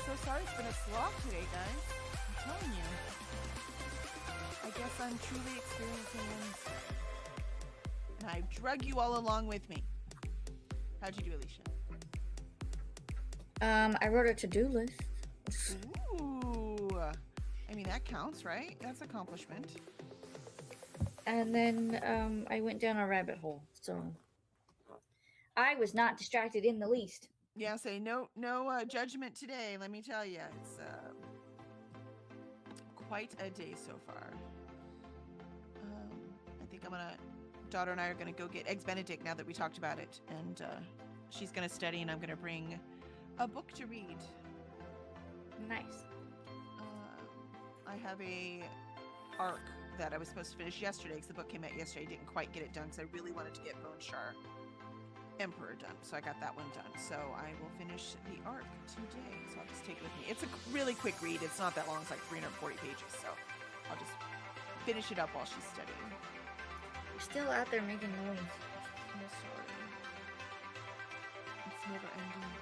So sorry it's been a slog today, guys. I'm telling you. I guess I'm truly experiencing Wednesday. And I've drug you all along with me. How'd you do, Alicia? I wrote a to-do list. Ooh. I mean, that counts, right? That's accomplishment. And then I went down a rabbit hole. So I was not distracted in the least. Yeah, say no judgment today, let me tell you. It's quite a day so far. I think daughter and I are gonna go get Eggs Benedict now that we talked about it. And she's gonna study and I'm gonna bring a book to read. Nice. I have a arc that I was supposed to finish yesterday because the book came out yesterday. I didn't quite get it done because I really wanted to get Bone Shar Emperor done. So I got that one done. So I will finish the arc today. So I'll just take it with me. It's a really quick read. It's not that long. It's like 340 pages. So I'll just finish it up while she's studying. You're still out there making noise. I'm sorry. It's never ending.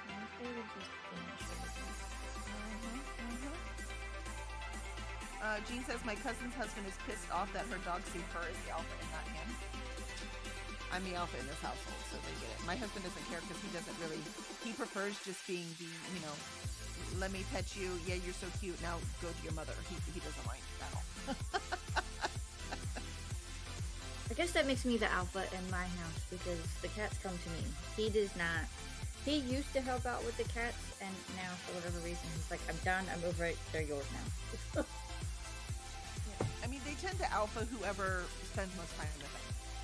I'm afraid of just finish everything. Jean says, my cousin's husband is pissed off that her dog saved her as the alpha and not him. I'm the alpha in this household, so they get it. My husband doesn't care because he prefers just being the, let me pet you. Yeah, you're so cute. Now go to your mother. He doesn't mind at all. I guess that makes me the alpha in my house because the cats come to me. He does not. He used to help out with the cats, and now for whatever reason, he's like, I'm done. I'm over it. They're yours now. I mean, they tend to alpha whoever spends most time with them.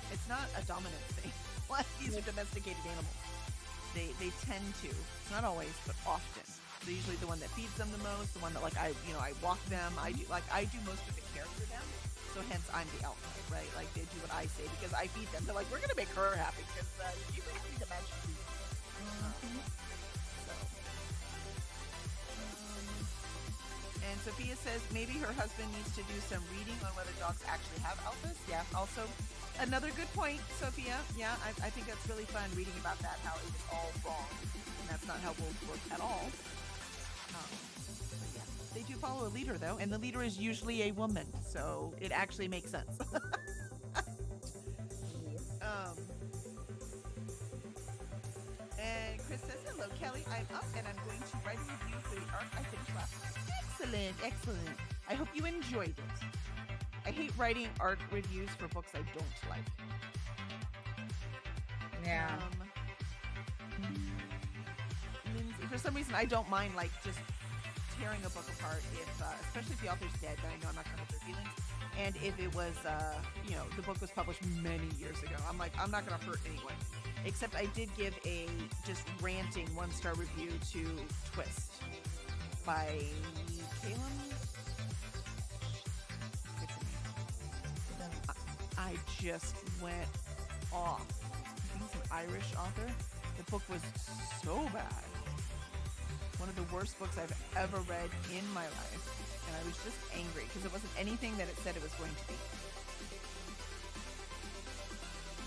It's not a dominant thing. These are domesticated animals. They tend to. It's not always, but often. They're usually the one that feeds them the most, the one that I walk them. I do most of the care for them. So hence I'm the alpha, right? Like they do what I say because I feed them. They're like, we're gonna make her happy because you really need to match food. And Sophia says maybe her husband needs to do some reading on whether dogs actually have alphas. Yeah, also another good point, Sophia. Yeah, I think that's really fun reading about that, how it was all wrong. And that's not how wolves work at all. But yeah, they do follow a leader, though, and the leader is usually a woman, so it actually makes sense. And Chris says, hello, Kelly. I'm up and I'm going to write a review for the arc I finished last week. Excellent. I hope you enjoyed it. I hate writing arc reviews for books I don't like. Yeah. For some reason, I don't mind just tearing a book apart if, especially if the author's dead, then I know I'm not going to hurt their feelings. And if it was, the book was published many years ago, I'm like, I'm not going to hurt anyone. Except I did give a just ranting 1-star review to Twist by Calum. I just went off. I think he's an Irish author. The book was so bad. One of the worst books I've ever read in my life. And I was just angry because it wasn't anything that it said it was going to be.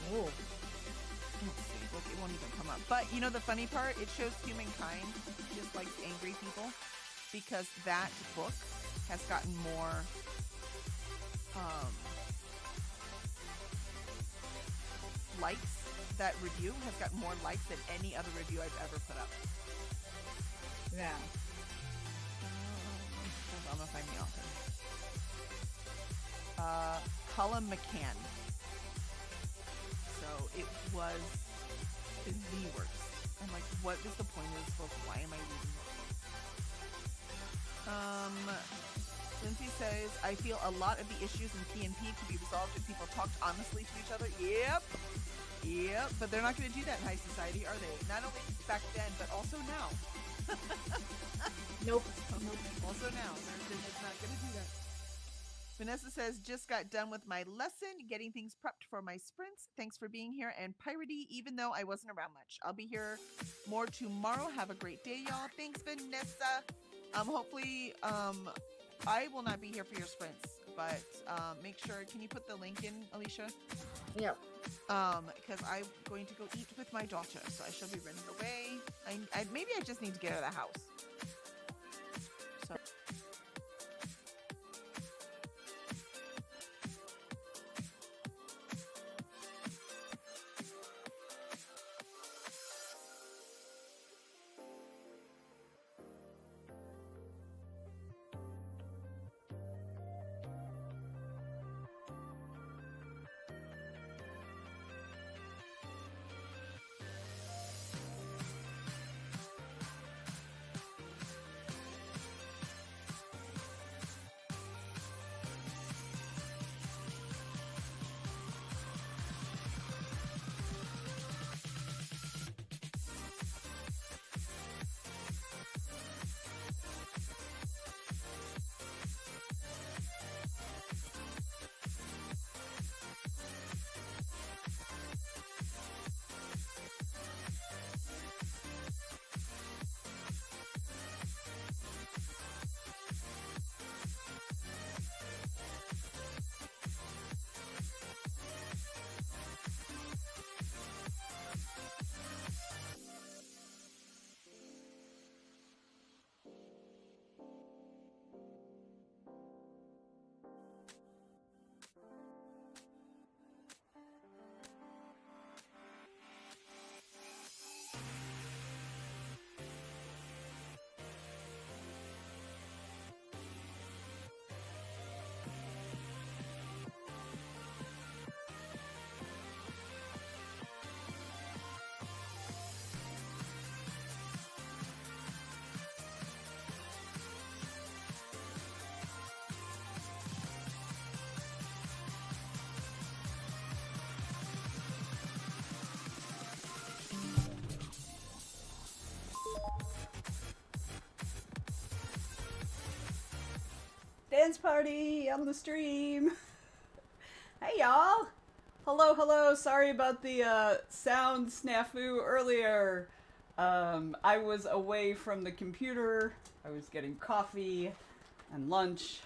Whoa. Let's see. Look, it won't even come up. But you know the funny part? It shows humankind just like angry people because that book has gotten more likes. That review has gotten more likes than any other review I've ever put up. Yeah. I'm gonna find the author. Colin McCann. So it was the worst. I'm like, what is the point of this book? Why am I reading it? Lindsay says, I feel a lot of the issues in PNP could be resolved if people talked honestly to each other. Yep, but they're not going to do that in high society, are they? Not only back then, but also now. Nope. Also now. They're just not going to do that. Vanessa says, just got done with my lesson, getting things prepped for my sprints. Thanks for being here and piratey, even though I wasn't around much. I'll be here more tomorrow. Have a great day, y'all. Thanks, Vanessa. Hopefully, I will not be here for your sprints, but make sure, can you put the link in, Alicia? Yep. Because I'm going to go eat with my daughter, so I shall be running away. Maybe I just need to get out of the house. So. Dance party on the stream. Hey y'all. Hello. Sorry about the sound snafu earlier. I was away from the computer. I was getting coffee and lunch.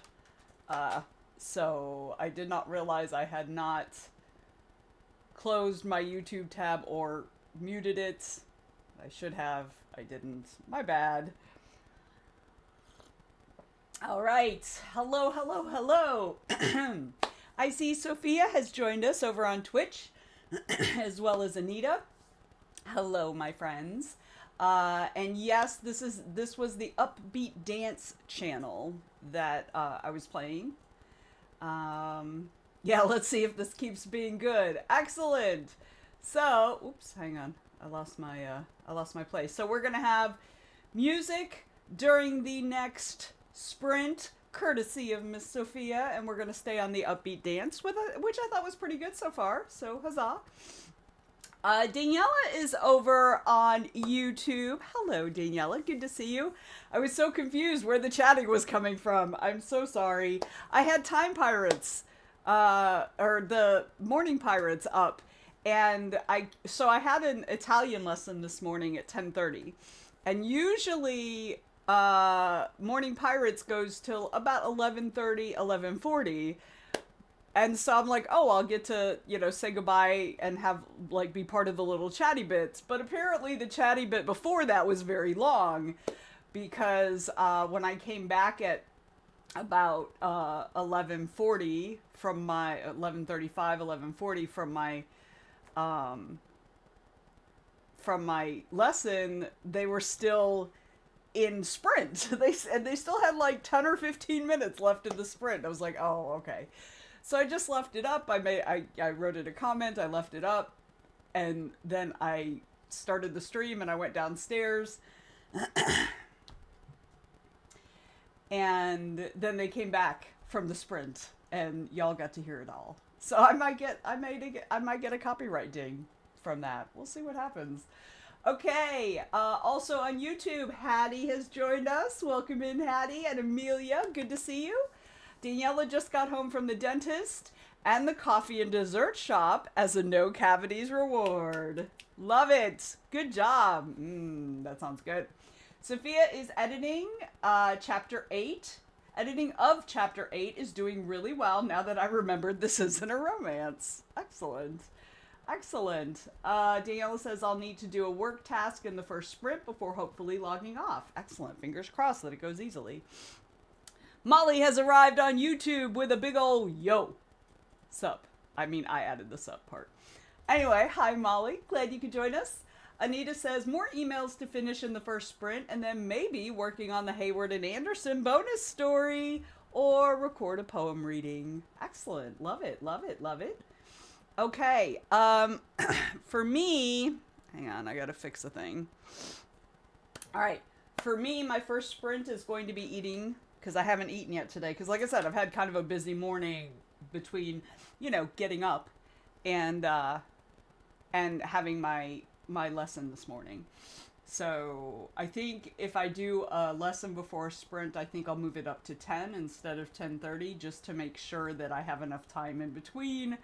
So I did not realize I had not closed my YouTube tab or muted it. I should have. I didn't. My bad. All right. Hello. I see Sophia has joined us over on Twitch, as well as Anita. Hello, my friends. And yes, this was the Upbeat Dance channel that I was playing. Yeah, let's see if this keeps being good. Excellent. So, oops, hang on. I lost my place. So we're gonna have music during the next sprint, courtesy of Miss Sophia, and we're gonna stay on the Upbeat Dance with which I thought was pretty good so far. So huzzah! Daniela is over on YouTube. Hello, Daniela. Good to see you. I was so confused where the chatting was coming from. I'm so sorry. I had Time Pirates, or the Morning Pirates up, and I had an Italian lesson this morning at 10:30, and usually Morning Pirates goes till about 11:30, 11:40. And so I'm like, oh, I'll get to, say goodbye and have, be part of the little chatty bits. But apparently the chatty bit before that was very long because when I came back at about 11:40 from my, 11:35, 11:40 from my lesson, they were still in sprint. They still had 10 or 15 minutes left in the sprint. I was like, oh, okay. So I just left it up. I wrote it a comment. I left it up, and then I started the stream and I went downstairs, and then they came back from the sprint, and y'all got to hear it all. So I might get a copyright ding from that. We'll see what happens. Okay, also on YouTube, Hattie has joined us. Welcome in, Hattie, and Amelia. Good to see you. Daniela just got home from the dentist and the coffee and dessert shop as a no cavities reward. Love it. Good job. That sounds good. Sophia is editing chapter 8, Editing of chapter 8 is doing really well now that I remembered this isn't a romance. Excellent. Excellent. Daniela says I'll need to do a work task in the first sprint before hopefully logging off. Excellent. Fingers crossed that it goes easily. Molly has arrived on YouTube with a big ol' yo. Sup. I mean, I added the sup part. Anyway, hi Molly. Glad you could join us. Anita says more emails to finish in the first sprint and then maybe working on the Hayward and Anderson bonus story or record a poem reading. Excellent. Love it. Love it. Love it. Okay. For me, hang on, I gotta fix a thing. All right. For me, my first sprint is going to be eating, because I haven't eaten yet today. Because like I said, I've had kind of a busy morning between, you know, getting up and having my lesson this morning. So I think if I do a lesson before a sprint, I think I'll move it up to 10 instead of 10:30, just to make sure that I have enough time in between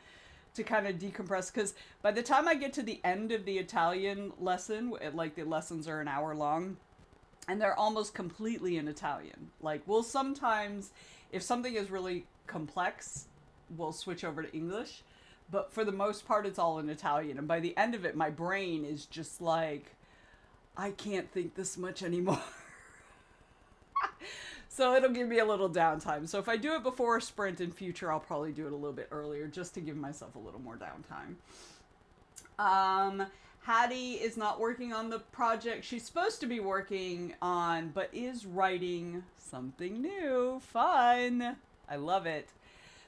to kind of decompress. Because by the time I get to the end of the Italian lesson, like the lessons are an hour long, and they're almost completely in Italian. Like, we'll sometimes, if something is really complex, we'll switch over to English. But for the most part, it's all in Italian. And by the end of it, my brain is just like, I can't think this much anymore. So it'll give me a little downtime. So if I do it before a sprint in future, I'll probably do it a little bit earlier just to give myself a little more downtime. Hattie is not working on the project she's supposed to be working on, but is writing something new. Fun. I love it.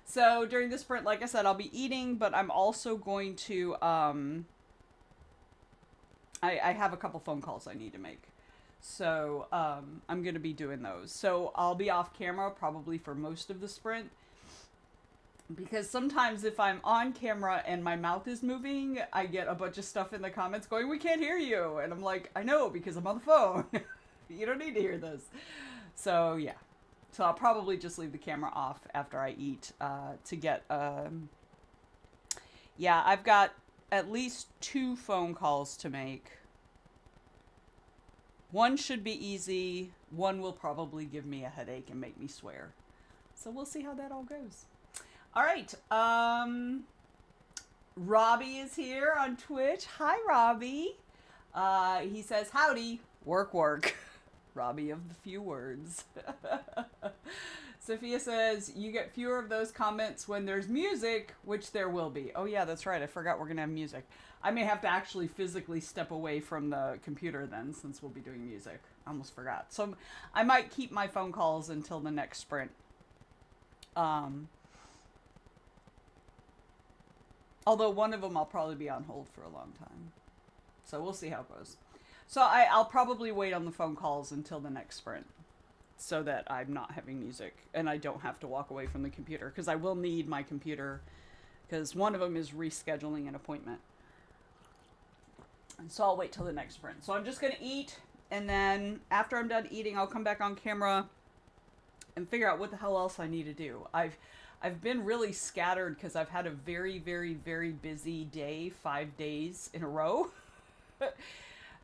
So during the sprint, like I said, I'll be eating, but I'm also going to, I have a couple phone calls I need to make. So I'm going to be doing those. So I'll be off camera probably for most of the sprint. Because sometimes if I'm on camera and my mouth is moving, I get a bunch of stuff in the comments going, we can't hear you. And I'm like, I know, because I'm on the phone. You don't need to hear this. So yeah. So I'll probably just leave the camera off after I eat to get, yeah, I've got at least 2 phone calls to make. One should be easy. One will probably give me a headache and make me swear. So we'll see how that all goes. All right. Robbie is here on Twitch. Hi, Robbie. He says, howdy, work. Robbie of the few words. Sophia says, you get fewer of those comments when there's music, which there will be. Oh yeah, that's right. I forgot we're going to have music. I may have to actually physically step away from the computer then, since we'll be doing music. I almost forgot. So I might keep my phone calls until the next sprint. Although one of them I'll probably be on hold for a long time. So we'll see how it goes. So I'll probably wait on the phone calls until the next sprint, so that I'm not having music and I don't have to walk away from the computer, because I will need my computer, because one of them is rescheduling an appointment. And so I'll wait till the next sprint. So I'm just going to eat, and then after I'm done eating, I'll come back on camera and figure out what the hell else I need to do. I've been really scattered because I've had a very, very, very busy day, 5 days in a row.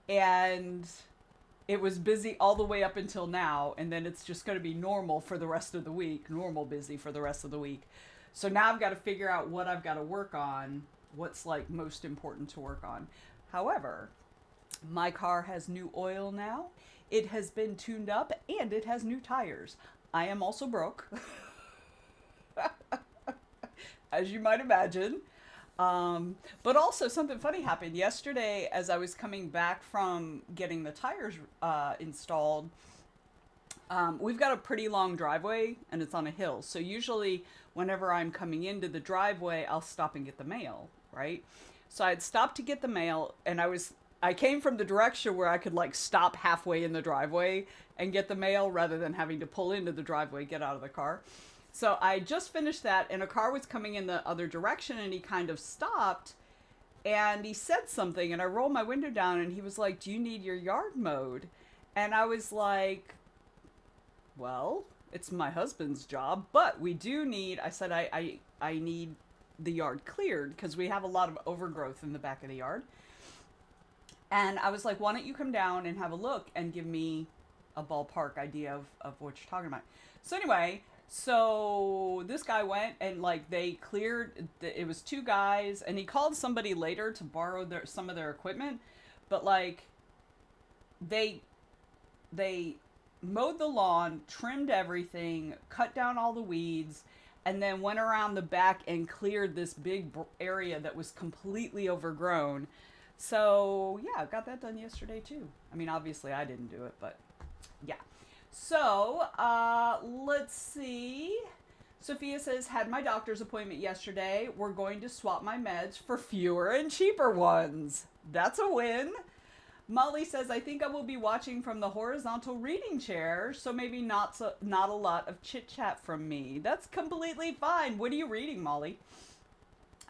And it was busy all the way up until now, and then it's just going to be normal for the rest of the week, normal busy for the rest of the week. So now I've got to figure out what I've got to work on, what's like most important to work on. However, my car has new oil now, it has been tuned up, and it has new tires. I am also broke, as you might imagine. But also something funny happened yesterday as I was coming back from getting the tires installed. We've got a pretty long driveway and it's on a hill. So usually whenever I'm coming into the driveway, I'll stop and get the mail, right? So I'd stopped to get the mail, and I came from the direction where I could like stop halfway in the driveway and get the mail rather than having to pull into the driveway, get out of the car. So I just finished that, and a car was coming in the other direction, and he kind of stopped, and he said something, and I rolled my window down, and he was like, do you need your yard mowed? And I was like, well, it's my husband's job, but we do need, I said, I need the yard cleared, because we have a lot of overgrowth in the back of the yard. And I was like, why don't you come down and have a look and give me a ballpark idea of what you're talking about. So anyway, so this guy went and like they cleared. It was two guys, and he called somebody later to borrow some of their equipment, but like they mowed the lawn, trimmed everything, cut down all the weeds, and then went around the back and cleared this big area that was completely overgrown. So yeah, got that done yesterday too. I mean, obviously I didn't do it, but yeah. So let's see. Sophia says, had my doctor's appointment yesterday. We're going to swap my meds for fewer and cheaper ones. That's a win. Molly says, I think I will be watching from the horizontal reading chair, so maybe not a lot of chit-chat from me. That's completely fine. What are you reading, Molly?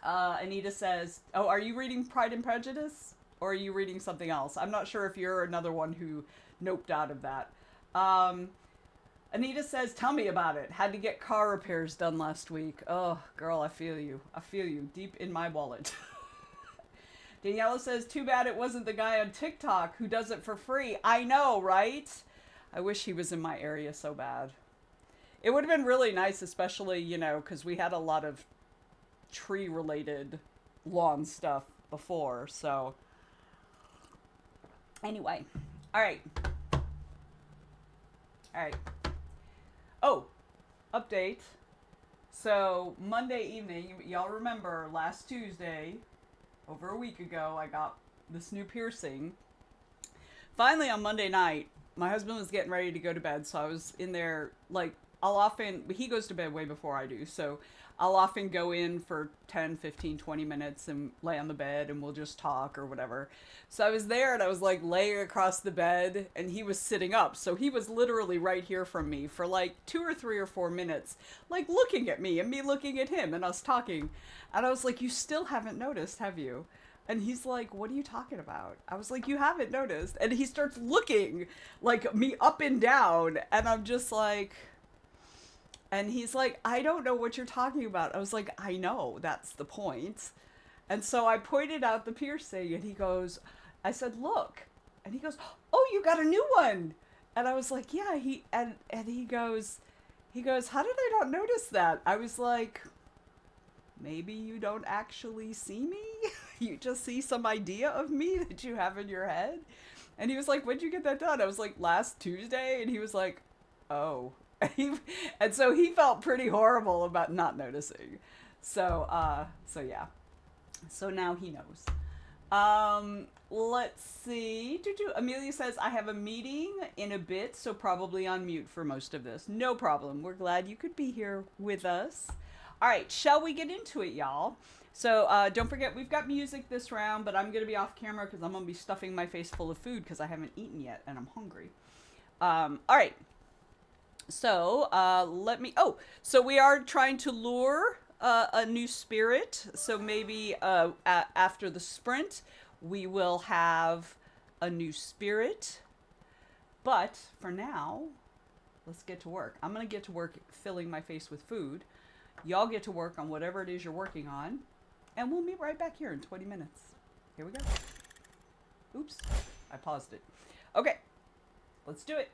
Anita says, oh, are you reading Pride and Prejudice? Or are you reading something else? I'm not sure if you're another one who noped out of that. Anita says, tell me about it. Had to get car repairs done last week. Oh, girl, I feel you. I feel you deep in my wallet. Daniela says, too bad it wasn't the guy on TikTok who does it for free. I know, right? I wish he was in my area so bad. It would have been really nice, especially, you know, because we had a lot of tree-related lawn stuff before, so. Anyway. All right. All right. Oh, update. So, Monday evening, y'all remember last Tuesday, over a week ago, I got this new piercing. Finally, on Monday night, my husband was getting ready to go to bed, so I was in there, like, he goes to bed way before I do, so I'll often go in for 10, 15, 20 minutes and lay on the bed and we'll just talk or whatever. So I was there and I was like laying across the bed and he was sitting up. So he was literally right here from me for like 2 or 3 or 4 minutes, like looking at me and me looking at him and us talking. And I was like, you still haven't noticed, have you? And he's like, what are you talking about? I was like, you haven't noticed. And he starts looking like me up and down. And I'm just like... And he's like, I don't know what you're talking about. I was like, I know, that's the point. And so I pointed out the piercing and he goes, I said, look. And he goes, oh, you got a new one. And I was like, yeah, and he goes, how did I not notice that? I was like, maybe you don't actually see me. You just see some idea of me that you have in your head. And he was like, when'd you get that done? I was like, last Tuesday. And he was like, oh. And so he felt pretty horrible about not noticing. So yeah. So now he knows. Let's see. Amelia says, I have a meeting in a bit, so probably on mute for most of this. No problem. We're glad you could be here with us. All right, shall we get into it, y'all? So don't forget, we've got music this round, but I'm going to be off camera because I'm going to be stuffing my face full of food because I haven't eaten yet and I'm hungry. All right. So, so we are trying to lure a new spirit. So maybe after the sprint, we will have a new spirit. But for now, let's get to work. I'm going to get to work filling my face with food. Y'all get to work on whatever it is you're working on. And we'll meet right back here in 20 minutes. Here we go. Oops, I paused it. Okay, let's do it.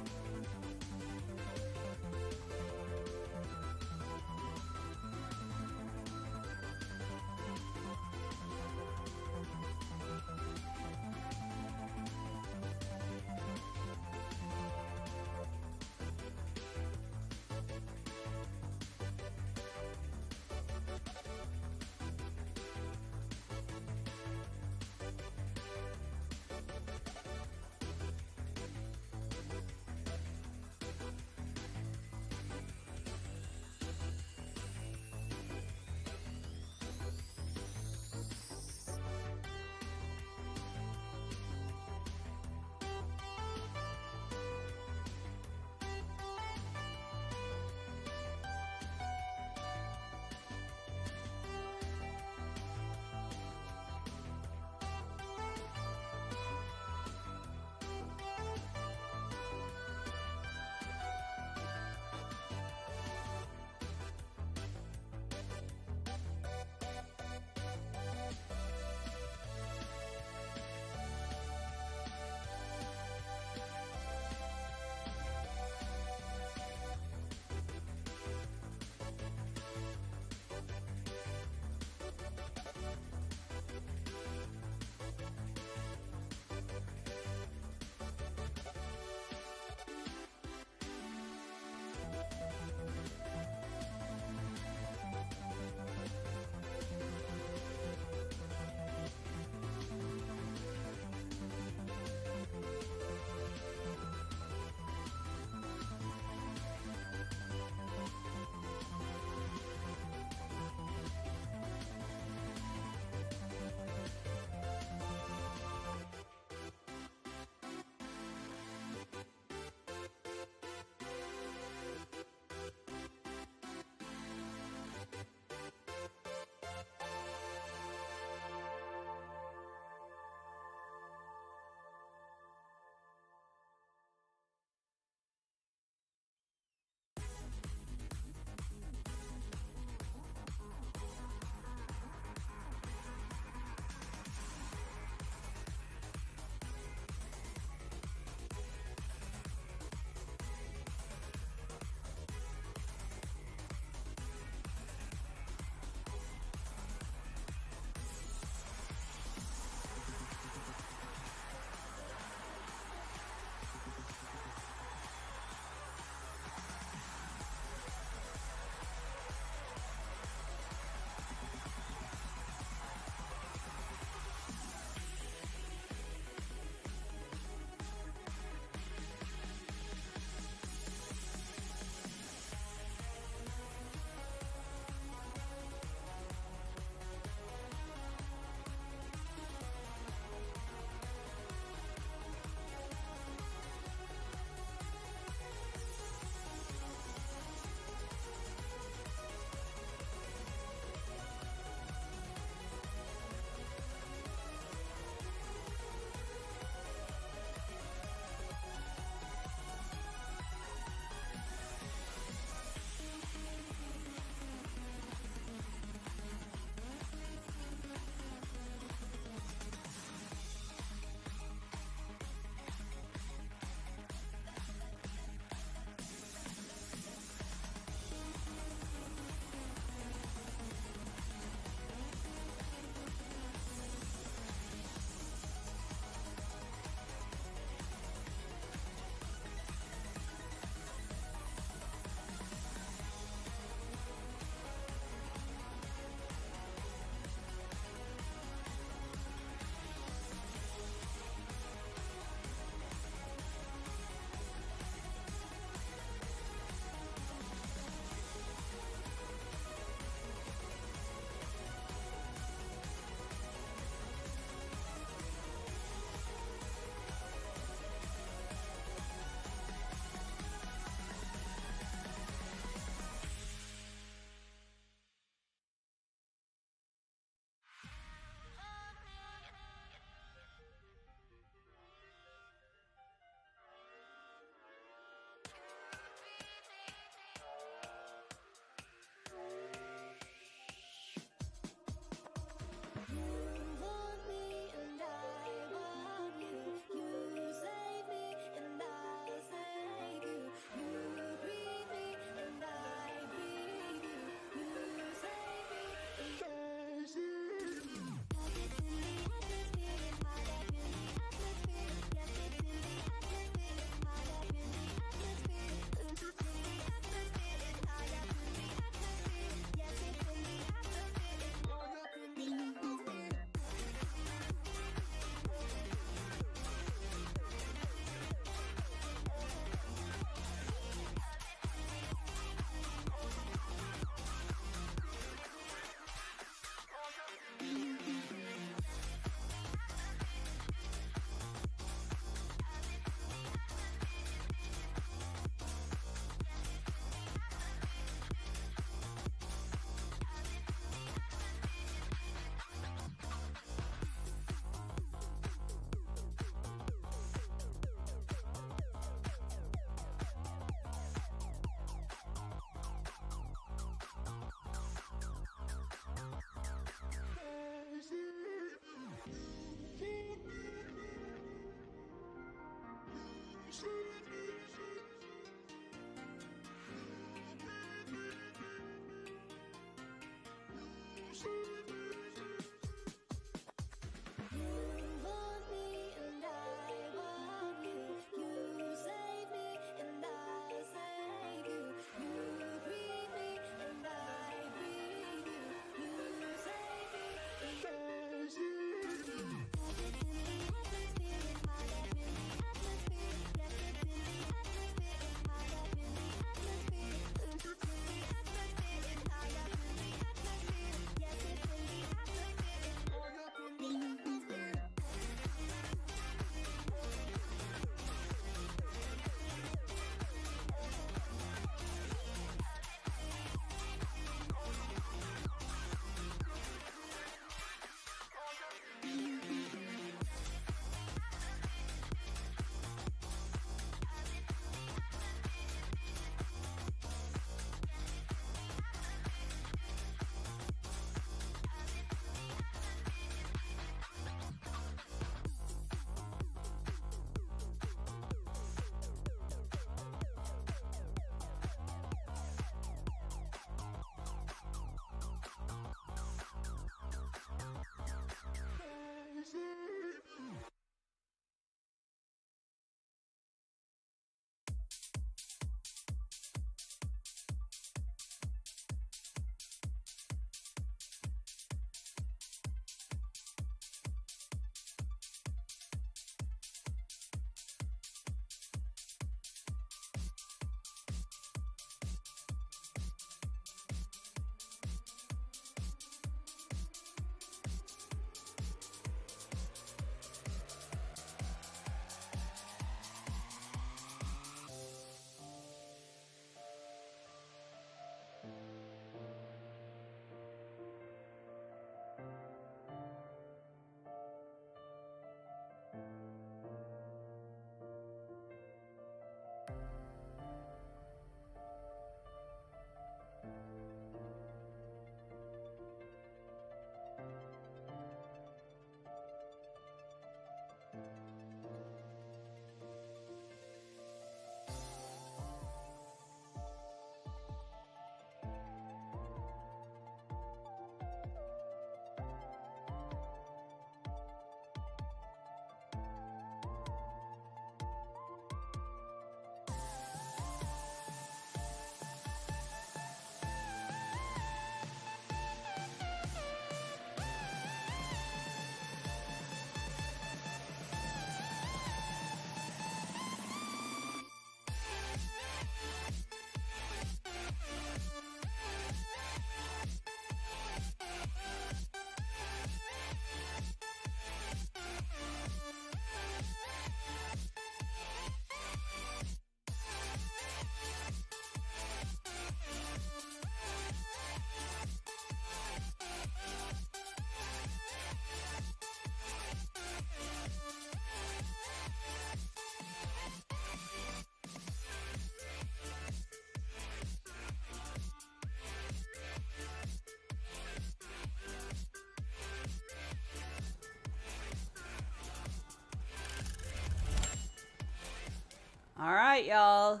All right, y'all.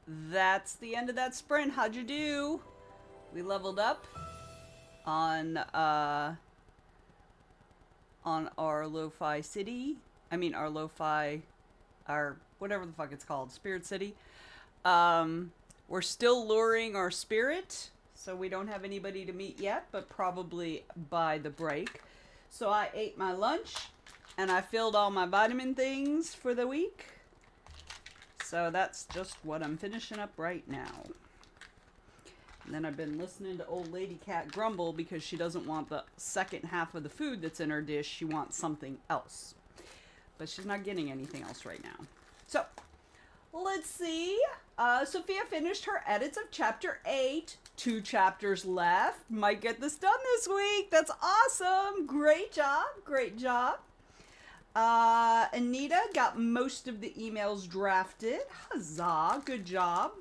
That's the end of that sprint. How'd you do? We leveled up on our lo-fi city. I mean, our lo-fi, our whatever the fuck it's called, Spirit City. We're still luring our spirit, so we don't have anybody to meet yet, but probably by the break. So I ate my lunch, and I filled all my vitamin things for the week. So that's just what I'm finishing up right now. And then I've been listening to old lady cat grumble because she doesn't want the second half of the food that's in her dish. She wants something else. But she's not getting anything else right now. So, let's see. Sophia finished her edits of chapter 8. 2 chapters left. Might get this done this week. That's awesome. Great job. Great job. Anita got most of the emails drafted. Huzzah. Good job.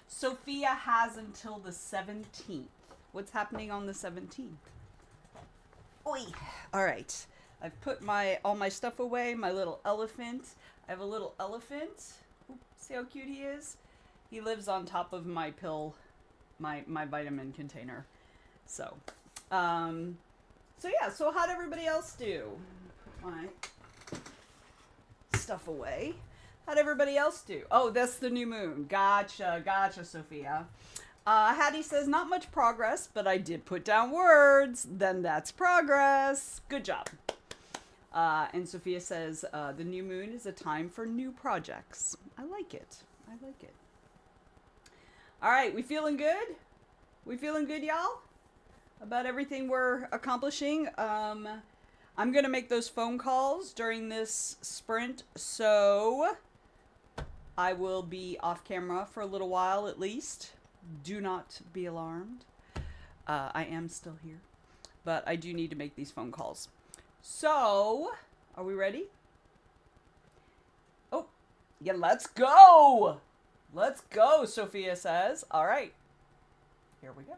Sophia has until the 17th. What's happening on the 17th? Oi. All right. I've put all my stuff away. My little elephant. I have a little elephant. Ooh, see how cute he is? He lives on top of my pill, my vitamin container. So yeah. So how'd everybody else do? Put my stuff away. How'd everybody else do? Oh, that's the new moon. Gotcha, Sophia. Hattie says, not much progress, but I did put down words. Then that's progress. Good job. And Sophia says, the new moon is a time for new projects. I like it. I like it. All right, we feeling good? We feeling good, y'all? About everything we're accomplishing? I'm going to make those phone calls during this sprint, so I will be off camera for a little while at least. Do not be alarmed. I am still here, but I do need to make these phone calls. So, are we ready? Oh, yeah, let's go! Let's go, Sophia says. All right, here we go.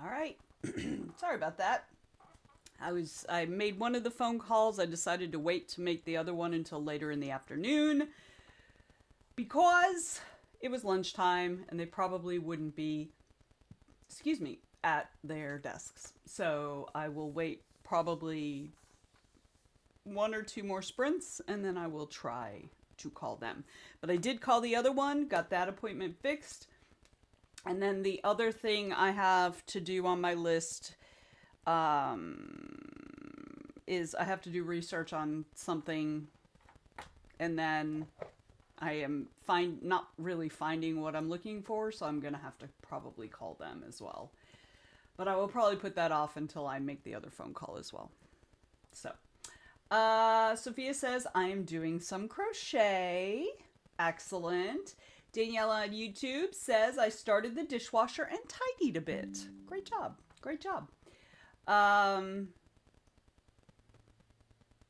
All right. Sorry about that. I made one of the phone calls. I decided to wait to make the other one until later in the afternoon because it was lunchtime and they probably wouldn't be, at their desks. So I will wait probably 1 or 2 more sprints and then I will try to call them. But I did call the other one, got that appointment fixed. And then the other thing I have to do on my list is I have to do research on something, and then I am not really finding what I'm looking for, so I'm gonna have to probably call them as well. But I will probably put that off until I make the other phone call as well. So, Sophia says, I am doing some crochet. Excellent. Daniela on YouTube says, I started the dishwasher and tidied a bit. Great job. Great job.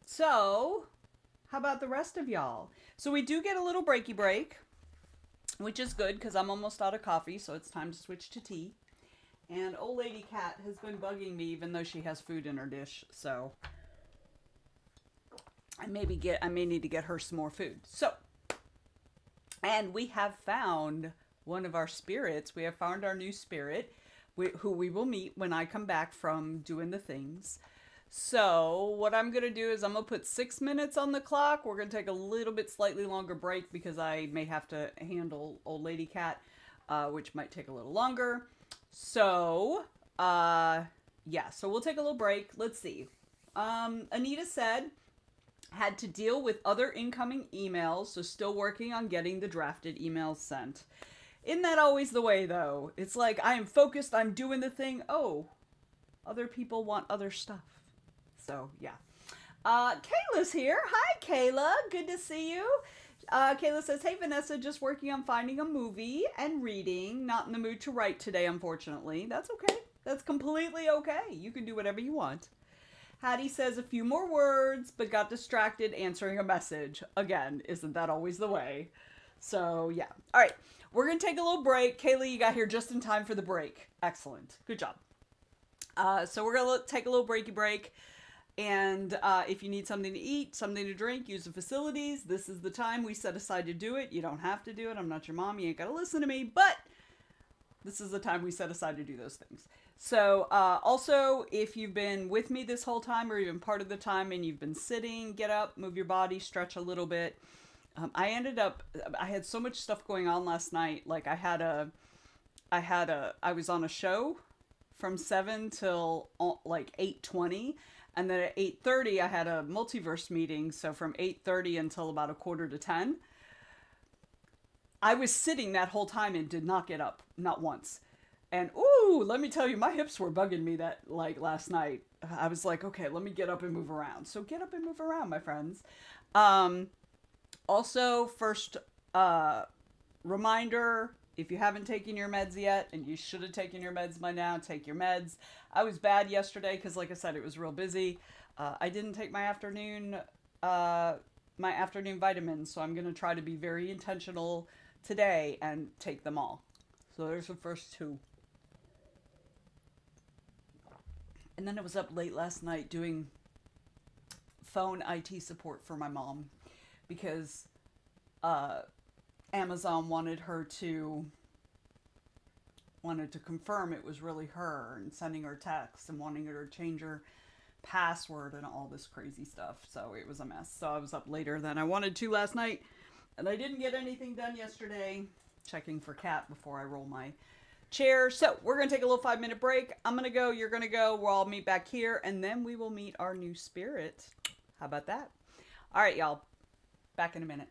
So, how about the rest of y'all? So we do get a little breaky break, which is good because I'm almost out of coffee, so it's time to switch to tea. And old lady cat has been bugging me even though she has food in her dish, so I may need to get her some more food. So, and we have found one of our spirits. We have found our new spirit, who we will meet when I come back from doing the things. So what I'm going to do is I'm going to put 6 minutes on the clock. We're going to take a little bit slightly longer break because I may have to handle old lady cat, which might take a little longer. So, yeah, so we'll take a little break. Let's see. Anita said, had to deal with other incoming emails, so still working on getting the drafted emails sent. Isn't that always the way, though? It's like, I am focused, I'm doing the thing. Oh, other people want other stuff. So, yeah. Kayla's here. Hi, Kayla. Good to see you. Kayla says, hey, Vanessa, just working on finding a movie and reading. Not in the mood to write today, unfortunately. That's okay. That's completely okay. You can do whatever you want. Hattie says a few more words, but got distracted answering a message. Again, isn't that always the way? So, yeah. All right. We're going to take a little break. Kayla, you got here just in time for the break. Excellent. Good job. So we're going to take a little breaky break. And if you need something to eat, something to drink, use the facilities, this is the time we set aside to do it. You don't have to do it. I'm not your mom. You ain't got to listen to me. But this is the time we set aside to do those things. So also, if you've been with me this whole time or even part of the time and you've been sitting, get up, move your body, stretch a little bit. I had so much stuff going on last night. Like I was on a show from 7 till like 8:20. And then at 8:30, I had a multiverse meeting. So from 8:30 until about 9:45. I was sitting that whole time and did not get up, not once. And ooh, let me tell you, my hips were bugging me that last night. I was like, okay, let me get up and move around. So get up and move around, my friends. Also, first reminder, if you haven't taken your meds yet, and you should have taken your meds by now, take your meds. I was bad yesterday because, like I said, it was real busy. I didn't take my afternoon vitamins, so I'm going to try to be very intentional today and take them all. So there's the first 2. And then I was up late last night doing phone IT support for my mom because Amazon wanted to confirm it was really her and sending her texts and wanting her to change her password and all this crazy stuff. So it was a mess. So I was up later than I wanted to last night, and I didn't get anything done yesterday. Checking for Cat before I roll my chair. So we're going to take a little 5-minute break. I'm going to go. You're going to go. We'll all meet back here, and then we will meet our new spirit. How about that? All right, y'all. Back in a minute.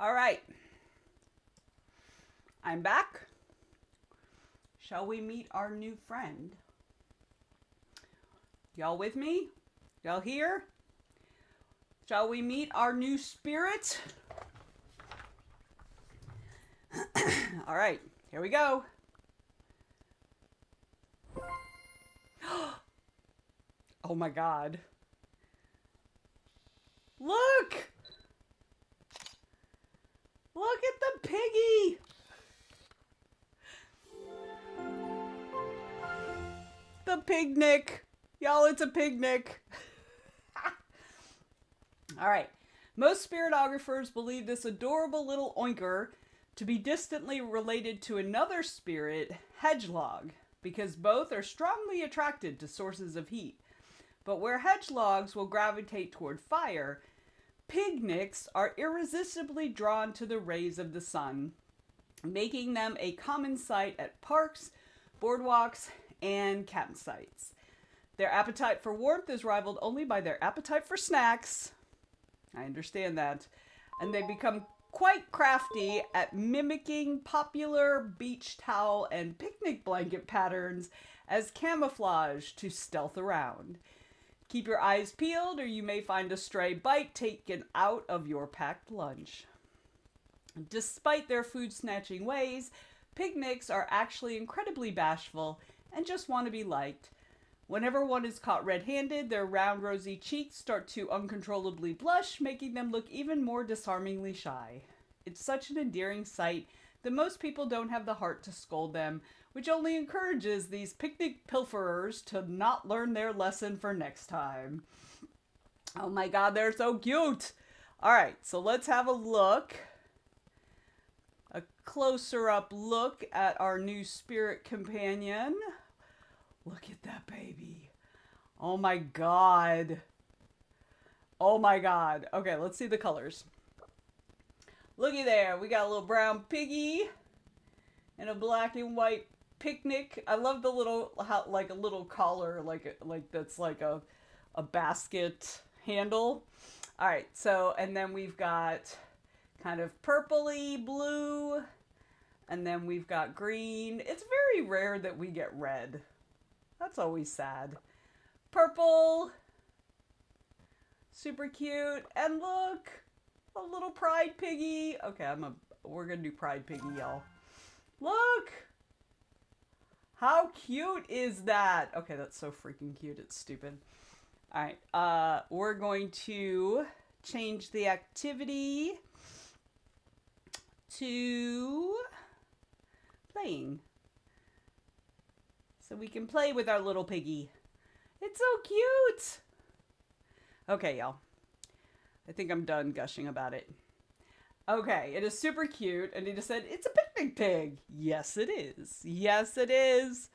All right. I'm back. Shall we meet our new friend? Y'all with me? Y'all here? Shall we meet our new spirit? All right, here we go. Oh my God. Look! Look at the piggy! The picnic. Y'all, it's a picnic. All right. Most spiritographers believe this adorable little oinker to be distantly related to another spirit, hedgehog, because both are strongly attracted to sources of heat. But where hedgehogs will gravitate toward fire, picnics are irresistibly drawn to the rays of the sun, making them a common sight at parks, boardwalks, and campsites. Their appetite for warmth is rivaled only by their appetite for snacks. I understand that. And they become quite crafty at mimicking popular beach towel and picnic blanket patterns as camouflage to stealth around. Keep your eyes peeled or you may find a stray bite taken out of your packed lunch. Despite their food-snatching ways, picnics are actually incredibly bashful and just want to be liked. Whenever one is caught red-handed, their round rosy cheeks start to uncontrollably blush, making them look even more disarmingly shy. It's such an endearing sight that most people don't have the heart to scold them, which only encourages these picnic pilferers to not learn their lesson for next time. Oh my God, they're so cute! Alright, so let's have a look. A closer up look at our new spirit companion. Look at that baby. Oh my God. Oh my God. Okay, let's see the colors. Looky there. We got a little brown piggy and a black and white picnic. I love the little, like a little collar, like that's like a basket handle. All right, so, and then we've got kind of purpley blue, and then we've got green. It's very rare that we get red. That's always sad. Purple. Super cute. And look, a little pride piggy. Okay, we're gonna do pride piggy, y'all. Look. How cute is that? Okay, that's so freaking cute. It's stupid. All right, we're going to change the activity to playing. So we can play with our little piggy. It's so cute. Okay, y'all. I think I'm done gushing about it. Okay, it is super cute. And he just said, it's a picnic pig. Yes, it is. Yes, it is.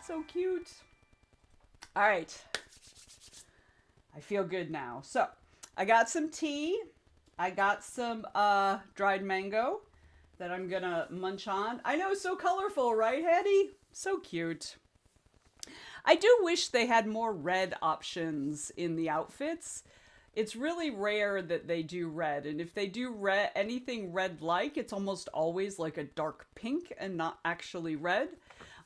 So cute. All right. I feel good now. So, I got some tea. I got some dried mango that I'm gonna munch on. I know, it's so colorful, right, Hetty? So cute. I do wish they had more red options in the outfits. It's really rare that they do red, and if they do red, anything red-like, it's almost always like a dark pink and not actually red.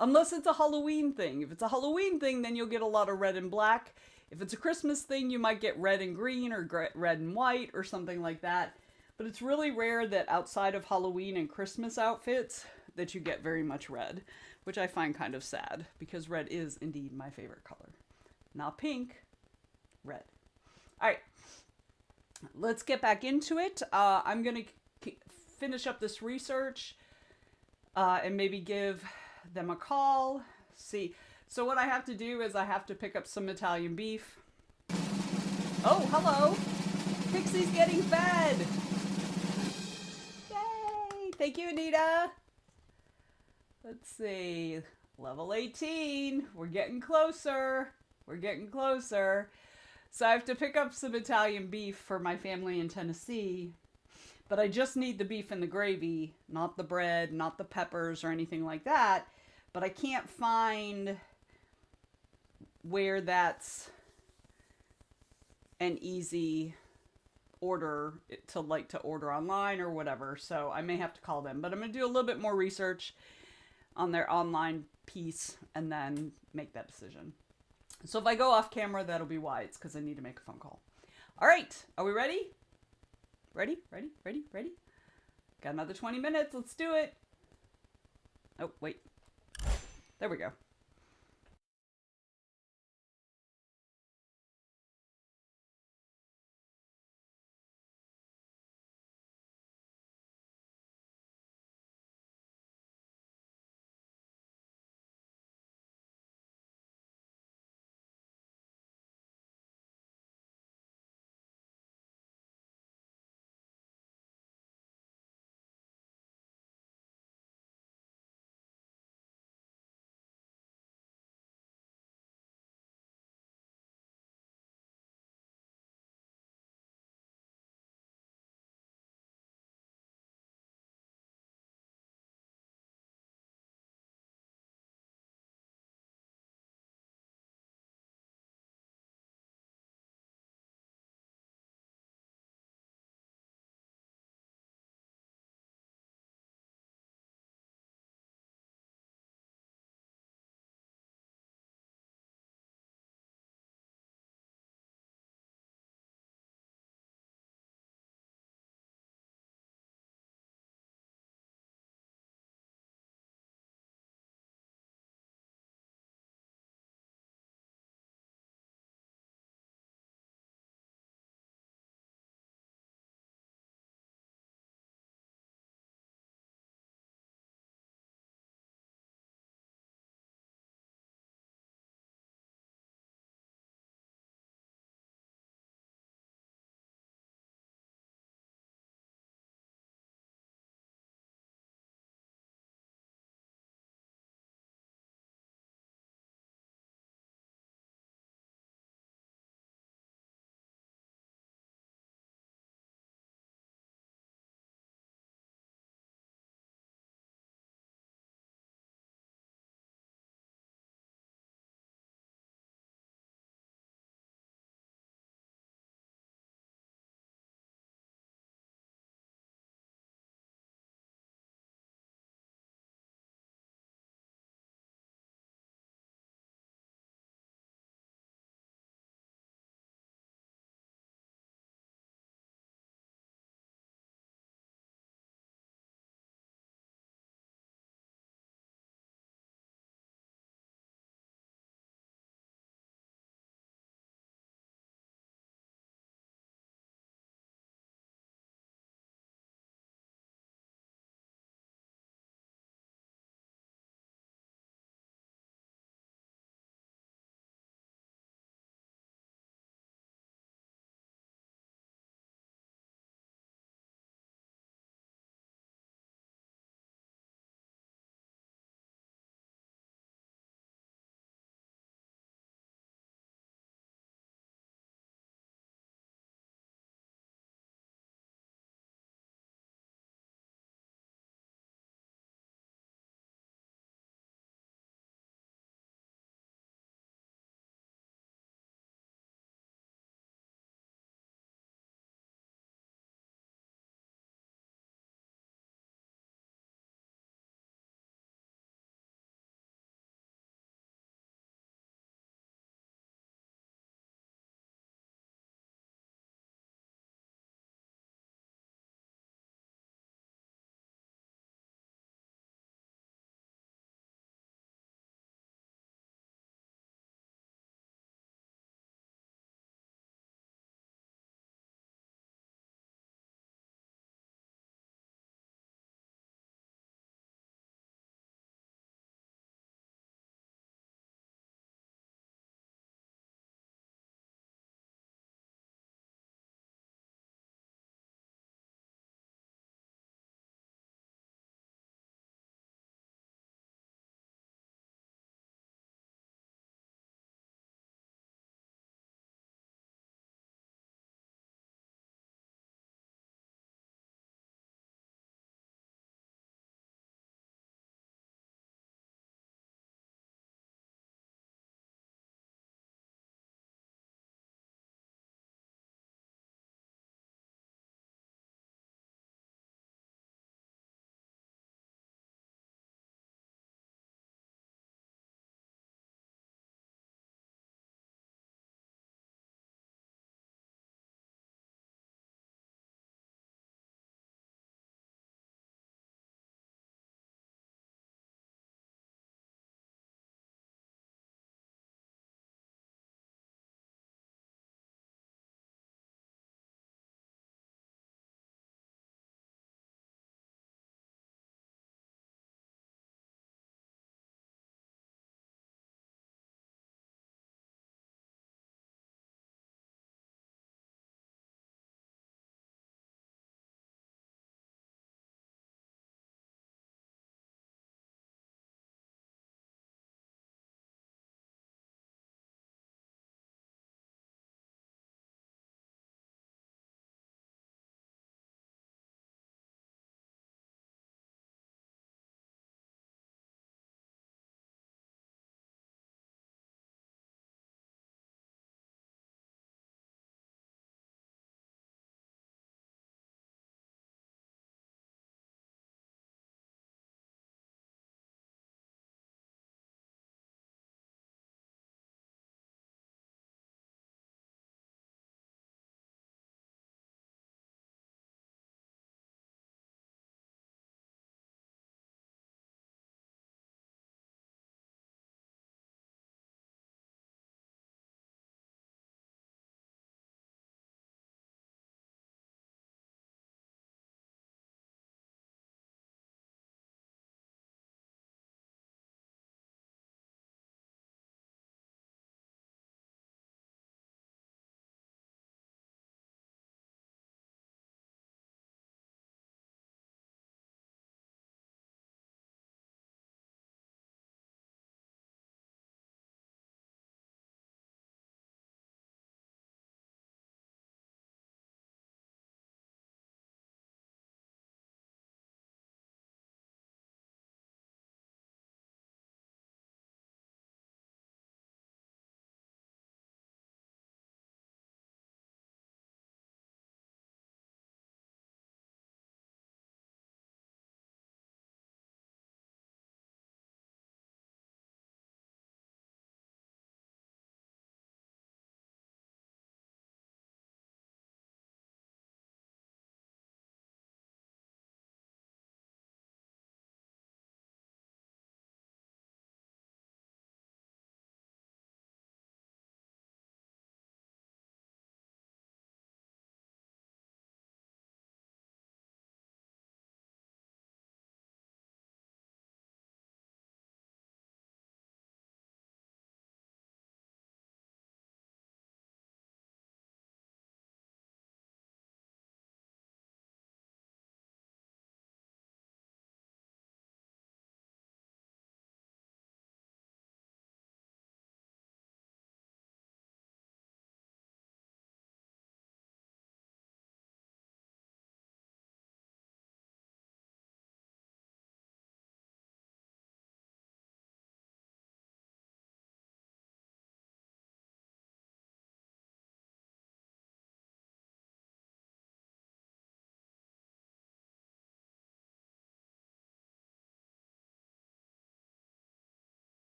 Unless it's a Halloween thing. If it's a Halloween thing, then you'll get a lot of red and black. If it's a Christmas thing, you might get red and green or red and white or something like that. But it's really rare that outside of Halloween and Christmas outfits that you get very much red, which I find kind of sad because red is indeed my favorite color. Not pink, red. All right, let's get back into it. I'm going to finish up this research and maybe give them a call. See, so what I have to do is I have to pick up some Italian beef. Oh, hello. Pixie's getting fed. Yay. Thank you, Anita. Let's see. Level 18. We're getting closer. We're getting closer. So I have to pick up some Italian beef for my family in Tennessee. But I just need the beef and the gravy, not the bread, not the peppers or anything like that. But I can't find where that's an easy to order online or whatever. So I may have to call them, but I'm going to do a little bit more research on their online piece and then make that decision. So if I go off camera, that'll be why. It's because I need to make a phone call. All right, are we ready? Ready? Got another 20 minutes. Let's do it. Oh, wait. There we go.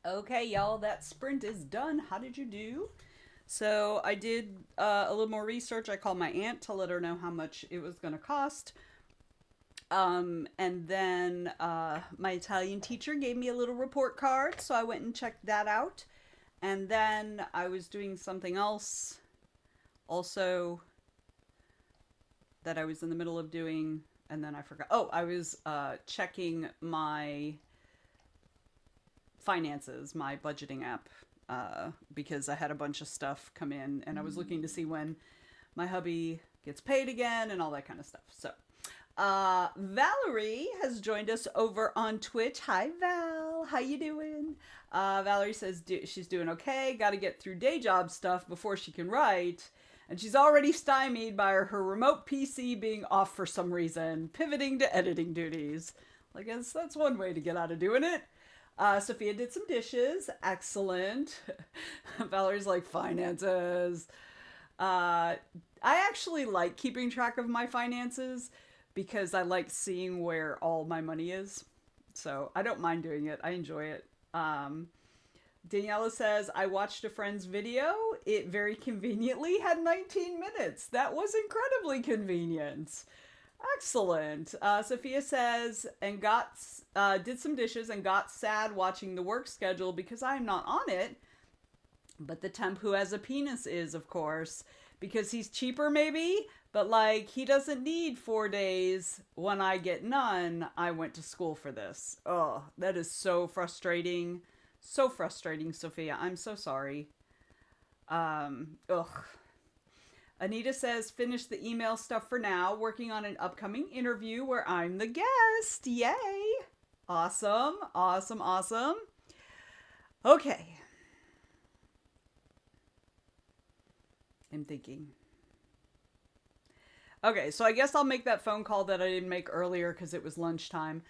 Okay, y'all, that sprint is done. How did you do? So I did a little more research. I called my aunt to let her know how much it was going to cost. And then my Italian teacher gave me a little report card, so I went and checked that out. And then I was doing something else also that I was in the middle of doing, and then I forgot. Oh, I was checking my finances, my budgeting app, because I had a bunch of stuff come in, and I was looking to see when my hubby gets paid again and all that kind of stuff. So Valerie has joined us over on Twitch. Hi, Val. How you doing? Valerie says she's doing okay. Got to get through day job stuff before she can write. And she's already stymied by her remote PC being off for some reason, pivoting to editing duties. I guess that's one way to get out of doing it. Sophia did some dishes. Excellent. Valerie's like, finances. I actually like keeping track of my finances because I like seeing where all my money is. So I don't mind doing it. I enjoy it. Daniela says, I watched a friend's video. It very conveniently had 19 minutes. That was incredibly convenient. Excellent. Sophia says, and did some dishes and got sad watching the work schedule because I'm not on it. But the temp who has a penis is, of course, because he's cheaper maybe, but like he doesn't need 4 days when I get none. I went to school for this. Oh, that is so frustrating. So frustrating, Sophia. I'm so sorry. Ugh. Anita says, finish the email stuff for now. Working on an upcoming interview where I'm the guest. Yay. Awesome. Awesome. Awesome. Okay. I'm thinking. Okay, so I guess I'll make that phone call that I didn't make earlier because it was lunchtime.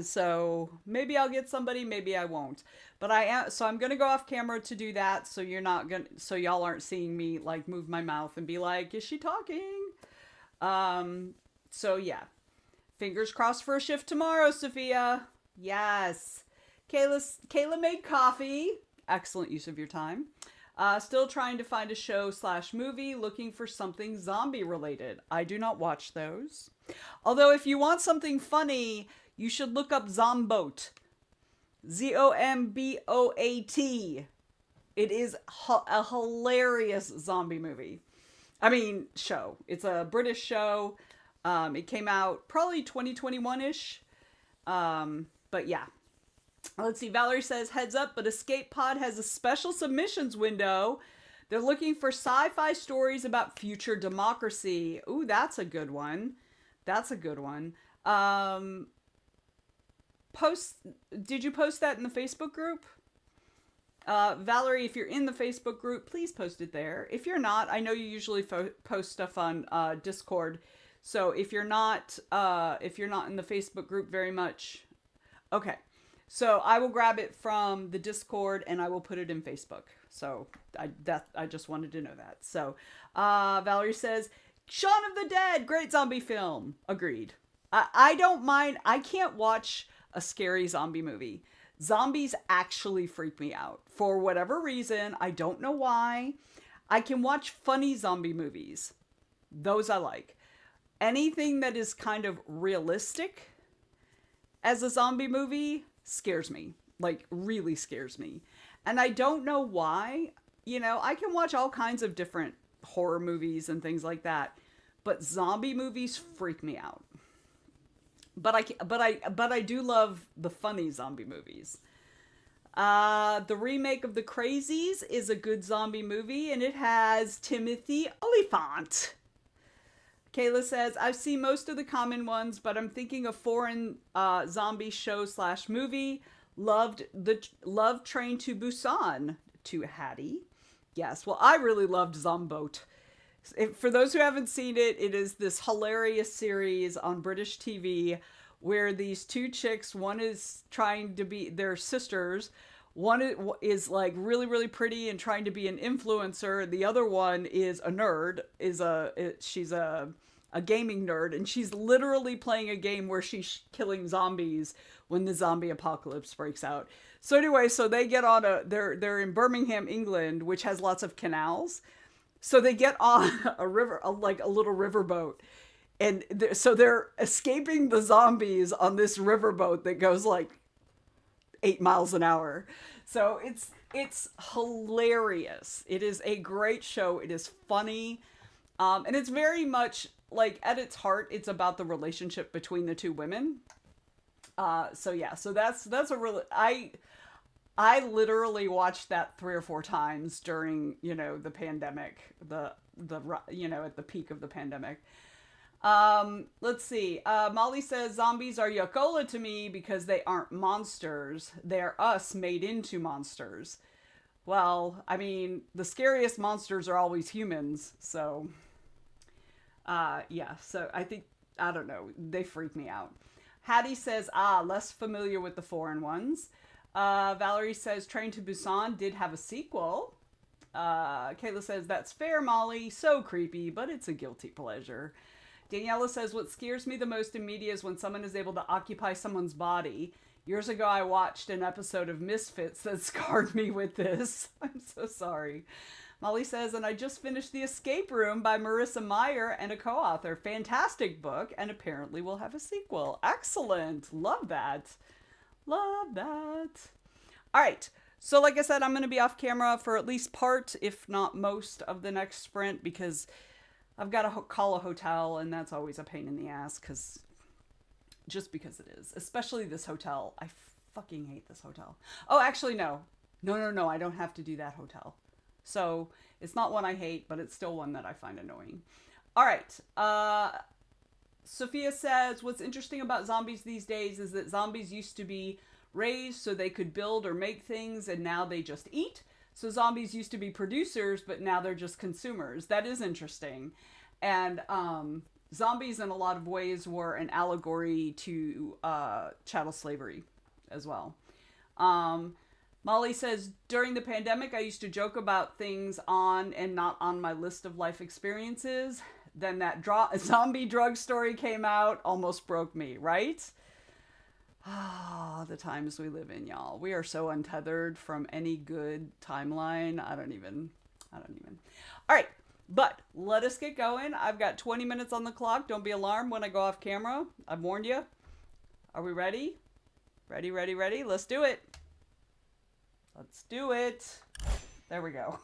So maybe I'll get somebody, maybe I won't. But I'm gonna go off camera to do that, so y'all aren't seeing me like move my mouth and be like, is she talking? So yeah. Fingers crossed for a shift tomorrow, Sophia. Yes. Kayla made coffee. Excellent use of your time. Still trying to find a show/movie, looking for something zombie related. I do not watch those. Although if you want something funny, you should look up Zomboat. Zomboat. It is a hilarious zombie movie. I mean, show. It's a British show. It came out probably 2021-ish. But yeah. Let's see. Valerie says, heads up, but Escape Pod has a special submissions window. They're looking for sci-fi stories about future democracy. Ooh, that's a good one. That's a good one. Did you post that in the Facebook group? Valerie, if you're in the Facebook group, please post it there. If you're not, I know you usually post stuff on Discord. So if you're not in the Facebook group very much, okay. So I will grab it from the Discord and I will put it in Facebook. So I just wanted to know that. So Valerie says, Shaun of the Dead, great zombie film. Agreed. I don't mind. I can't watch a scary zombie movie. Zombies actually freak me out for whatever reason. I don't know why. I can watch funny zombie movies. Those I like. Anything that is kind of realistic as a zombie movie scares me. Like, really scares me. And I don't know why. You know, I can watch all kinds of different horror movies and things like that, but zombie movies freak me out. But I do love the funny zombie movies. The remake of The Crazies is a good zombie movie, and it has Timothy Olyphant. Kayla says, I've seen most of the common ones, but I'm thinking of foreign zombie show/movie. Love Train to Busan, to Hattie. Yes, well, I really loved Zomboat. For those who haven't seen it, it is this hilarious series on British TV where these two chicks, one is trying to be, their sisters, one is like really, really pretty and trying to be an influencer. The other one is a nerd, she's a a gaming nerd, and she's literally playing a game where she's killing zombies when the zombie apocalypse breaks out. So anyway, so they get on they're in Birmingham, England, which has lots of canals. So they get on a river, like a little riverboat, and so they're escaping the zombies on this riverboat that goes like 8 miles an hour. So it's hilarious. It is a great show. It is funny, and it's very much like at its heart, it's about the relationship between the two women. So yeah, so that's a really I literally watched that 3 or 4 times during, the pandemic, the at the peak of the pandemic. Let's see. Molly says zombies are Yakola to me because they aren't monsters. They're us made into monsters. Well, I mean, the scariest monsters are always humans. So, yeah. So I don't know. They freak me out. Hattie says, less familiar with the foreign ones. Valerie says Train to Busan did have a sequel. Kayla says, that's fair, Molly. So creepy, but it's a guilty pleasure. Daniela says, what scares me the most in media is when someone is able to occupy someone's body. Years ago, I watched an episode of Misfits that scarred me with this. I'm so sorry. Molly says, and I just finished The Escape Room by Marissa Meyer and a co-author. Fantastic book, and apparently will have a sequel. Excellent. Love that. Love that. All right. So like I said, I'm going to be off camera for at least part, if not most, of the next sprint because I've got to call a hotel, and that's always a pain in the ass just because it is. Especially this hotel. I fucking hate this hotel. Oh, actually, no. No. I don't have to do that hotel. So it's not one I hate, but it's still one that I find annoying. All right. Sophia says, what's interesting about zombies these days is that zombies used to be raised so they could build or make things, and now they just eat. So zombies used to be producers, but now they're just consumers. That is interesting. And zombies in a lot of ways were an allegory to chattel slavery as well. Molly says, during the pandemic, I used to joke about things on and not on my list of life experiences. Then that zombie drug story came out, almost broke me, right? The times we live in, y'all. We are so untethered from any good timeline. I don't even. All right, but let us get going. I've got 20 minutes on the clock. Don't be alarmed when I go off camera. I've warned you. Are we ready? Ready. Let's do it. There we go.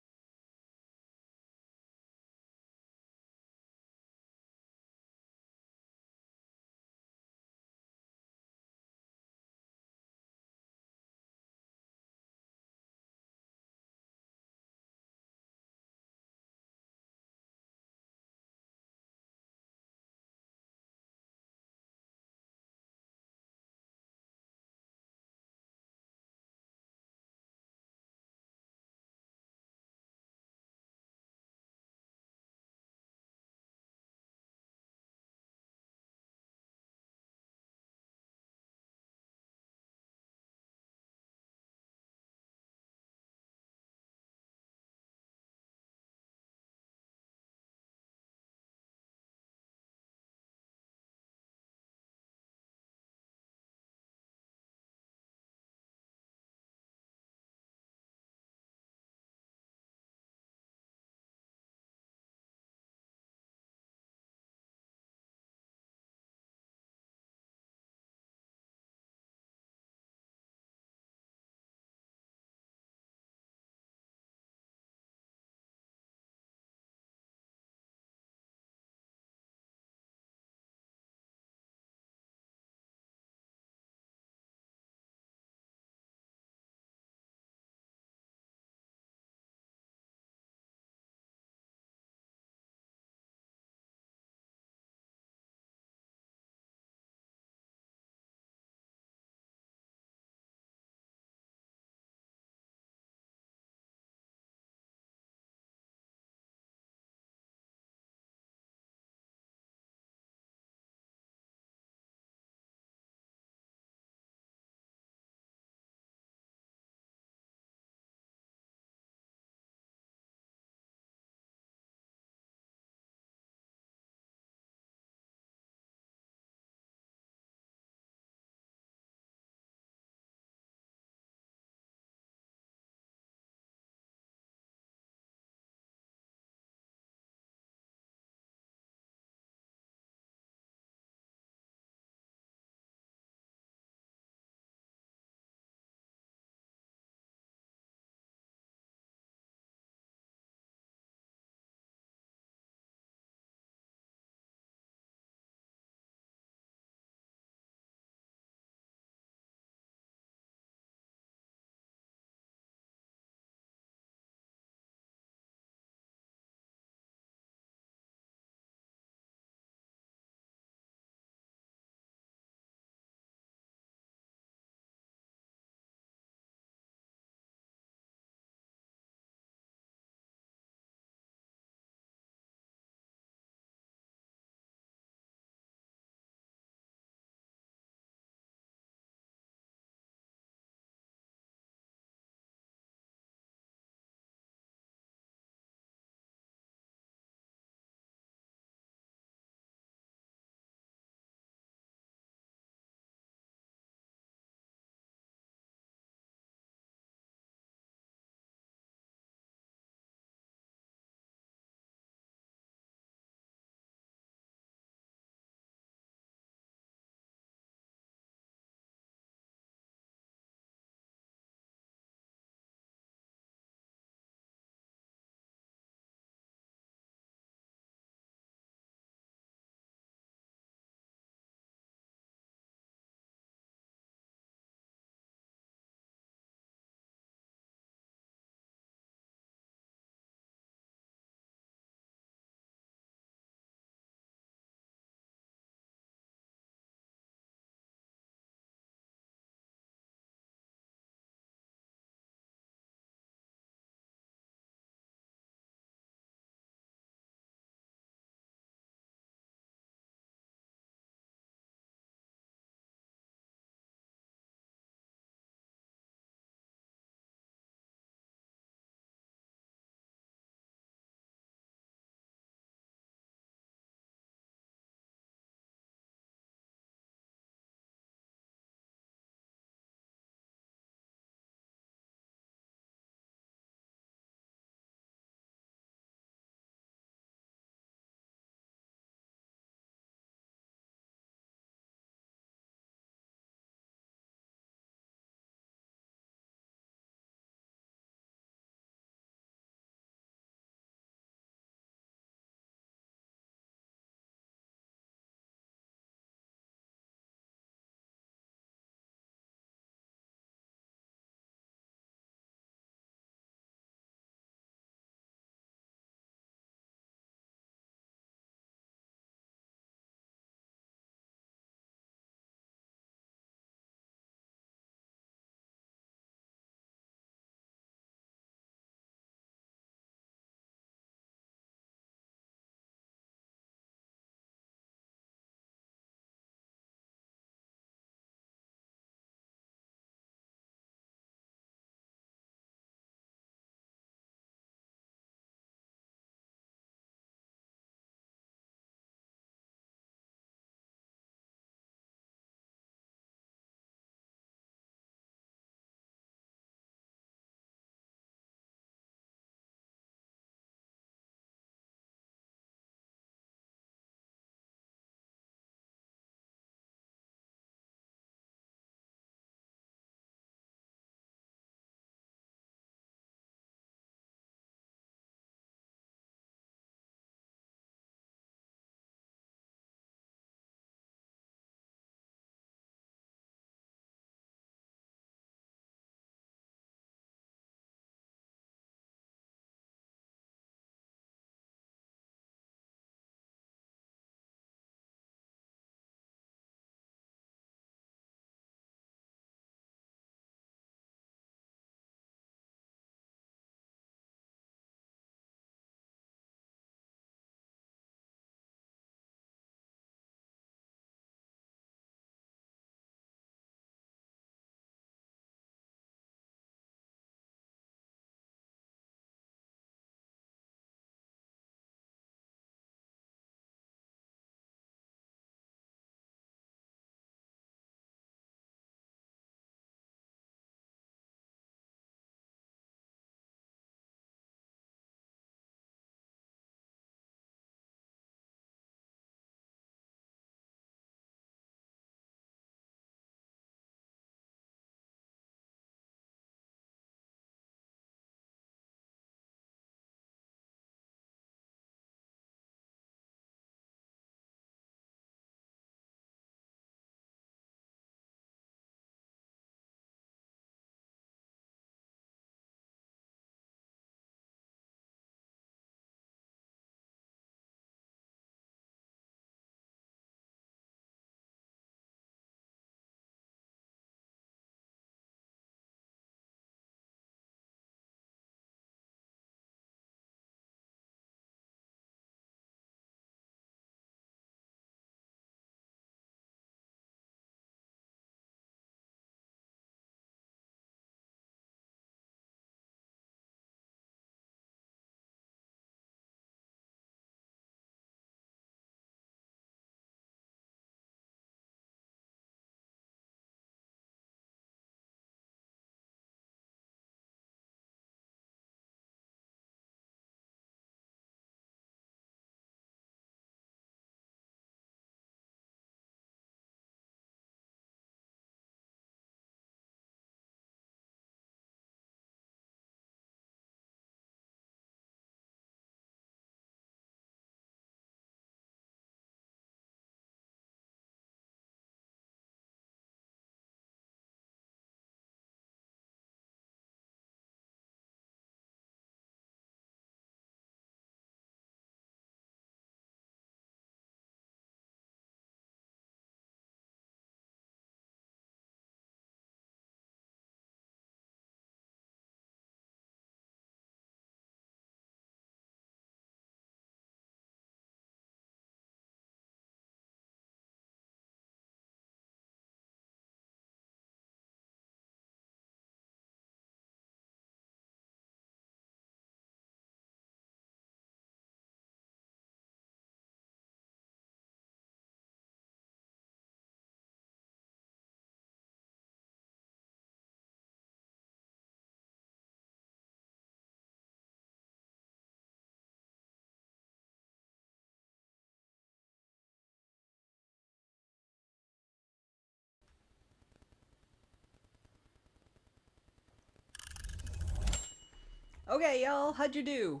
Okay, y'all, how'd you do?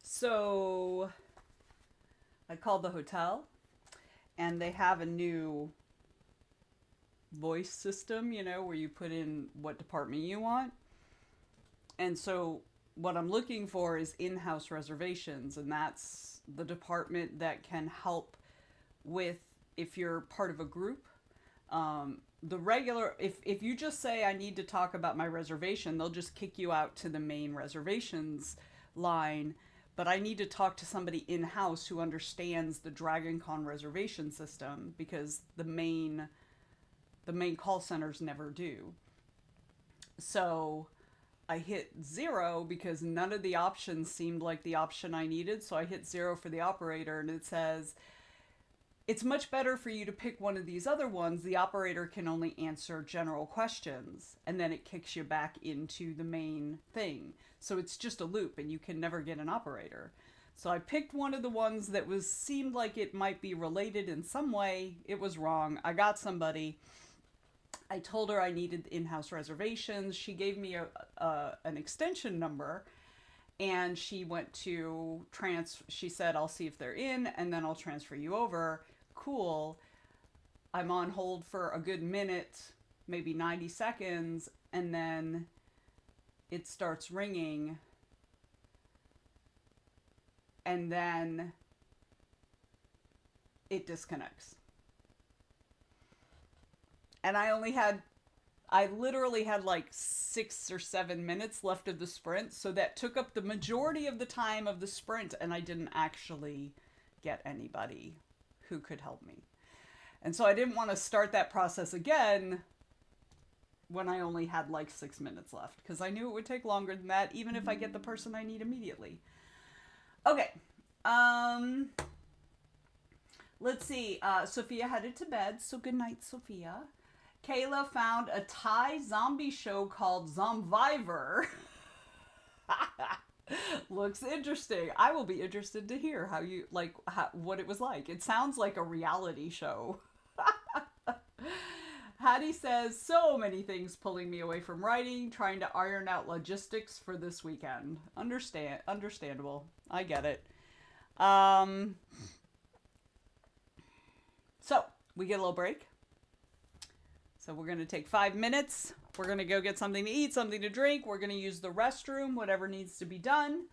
So, I called the hotel, and they have a new voice system, you know, where you put in what department you want. And so, what I'm looking for is in-house reservations, and that's the department that can help with if you're part of a group. The regular, if you just say I need to talk about my reservation, they'll just kick you out to the main reservations line. But I need to talk to somebody in-house who understands the Dragon Con reservation system, because the main call centers never do. So I hit 0 because none of the options seemed like the option I needed. So I hit 0 for the operator, and it says, it's much better for you to pick one of these other ones. The operator can only answer general questions, and then it kicks you back into the main thing. So it's just a loop, and you can never get an operator. So I picked one of the ones that seemed like it might be related in some way. It was wrong. I got somebody. I told her I needed in-house reservations. She gave me an extension number, and she went to she said, I'll see if they're in, and then I'll transfer you over. Cool. I'm on hold for a good minute, maybe 90 seconds, and then it starts ringing, and then it disconnects. And I literally had like 6 or 7 minutes left of the sprint, so that took up the majority of the time of the sprint, and I didn't actually get anybody who could help me. And so I didn't want to start that process again when I only had like 6 minutes left, because I knew it would take longer than that, even if I get the person I need immediately. Okay. Let's see. Sophia headed to bed, so good night, Sophia. Kayla found a Thai zombie show called Zombiver. Looks interesting. I will be interested to hear what it was like. It sounds like a reality show. Hattie says, so many things pulling me away from writing, trying to iron out logistics for this weekend. Understandable. I get it. So, we get a little break. So we're going to take 5 minutes. We're going to go get something to eat, something to drink. We're going to use the restroom, whatever needs to be done.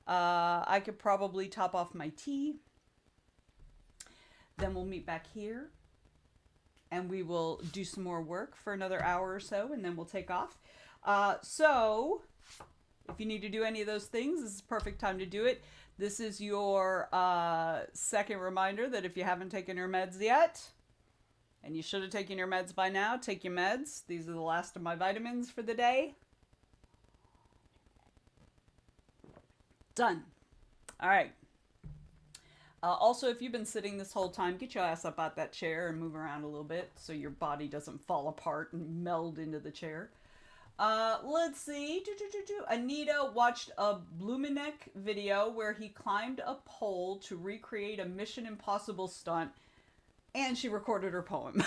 I could probably top off my tea. Then we'll meet back here. And we will do some more work for another hour or so, and then we'll take off. So, if you need to do any of those things, this is the perfect time to do it. This is your second reminder that if you haven't taken your meds yet, and you should have taken your meds by now, take your meds. These are the last of my vitamins for the day. Done. All right. Also, if you've been sitting this whole time, get your ass up out that chair and move around a little bit so your body doesn't fall apart and meld into the chair. Let's see. Anita watched a Blumenek video where he climbed a pole to recreate a Mission Impossible stunt, and she recorded her poem.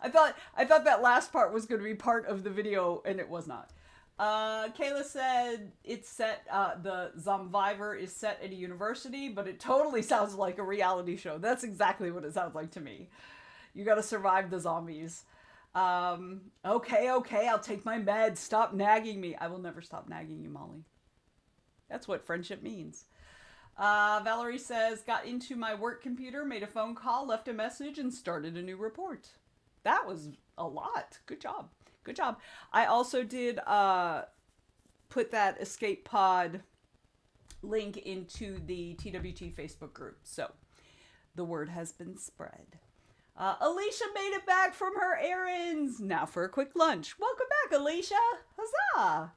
I thought that last part was going to be part of the video, and it was not. Kayla said it's set, the Zombiver is set at a university, but it totally sounds like a reality show. That's exactly what it sounds like to me. You gotta survive the zombies. Okay, I'll take my meds. Stop nagging me. I will never stop nagging you, Molly. That's what friendship means. Valerie says, got into my work computer, made a phone call, left a message, and started a new report. That was a lot. Good job. Good job. I also did put that escape pod link into the TWT Facebook group. So the word has been spread. Alicia made it back from her errands. Now for a quick lunch. Welcome back, Alicia. Huzzah.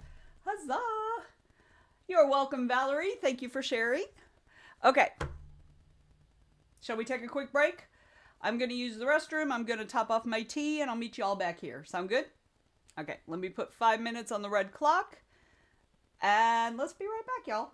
Huzzah. You're welcome, Valerie. Thank you for sharing. Okay. Shall we take a quick break? I'm going to use the restroom. I'm going to top off my tea, and I'll meet you all back here. Sound good? Okay, let me put 5 minutes on the red clock, and let's be right back, y'all.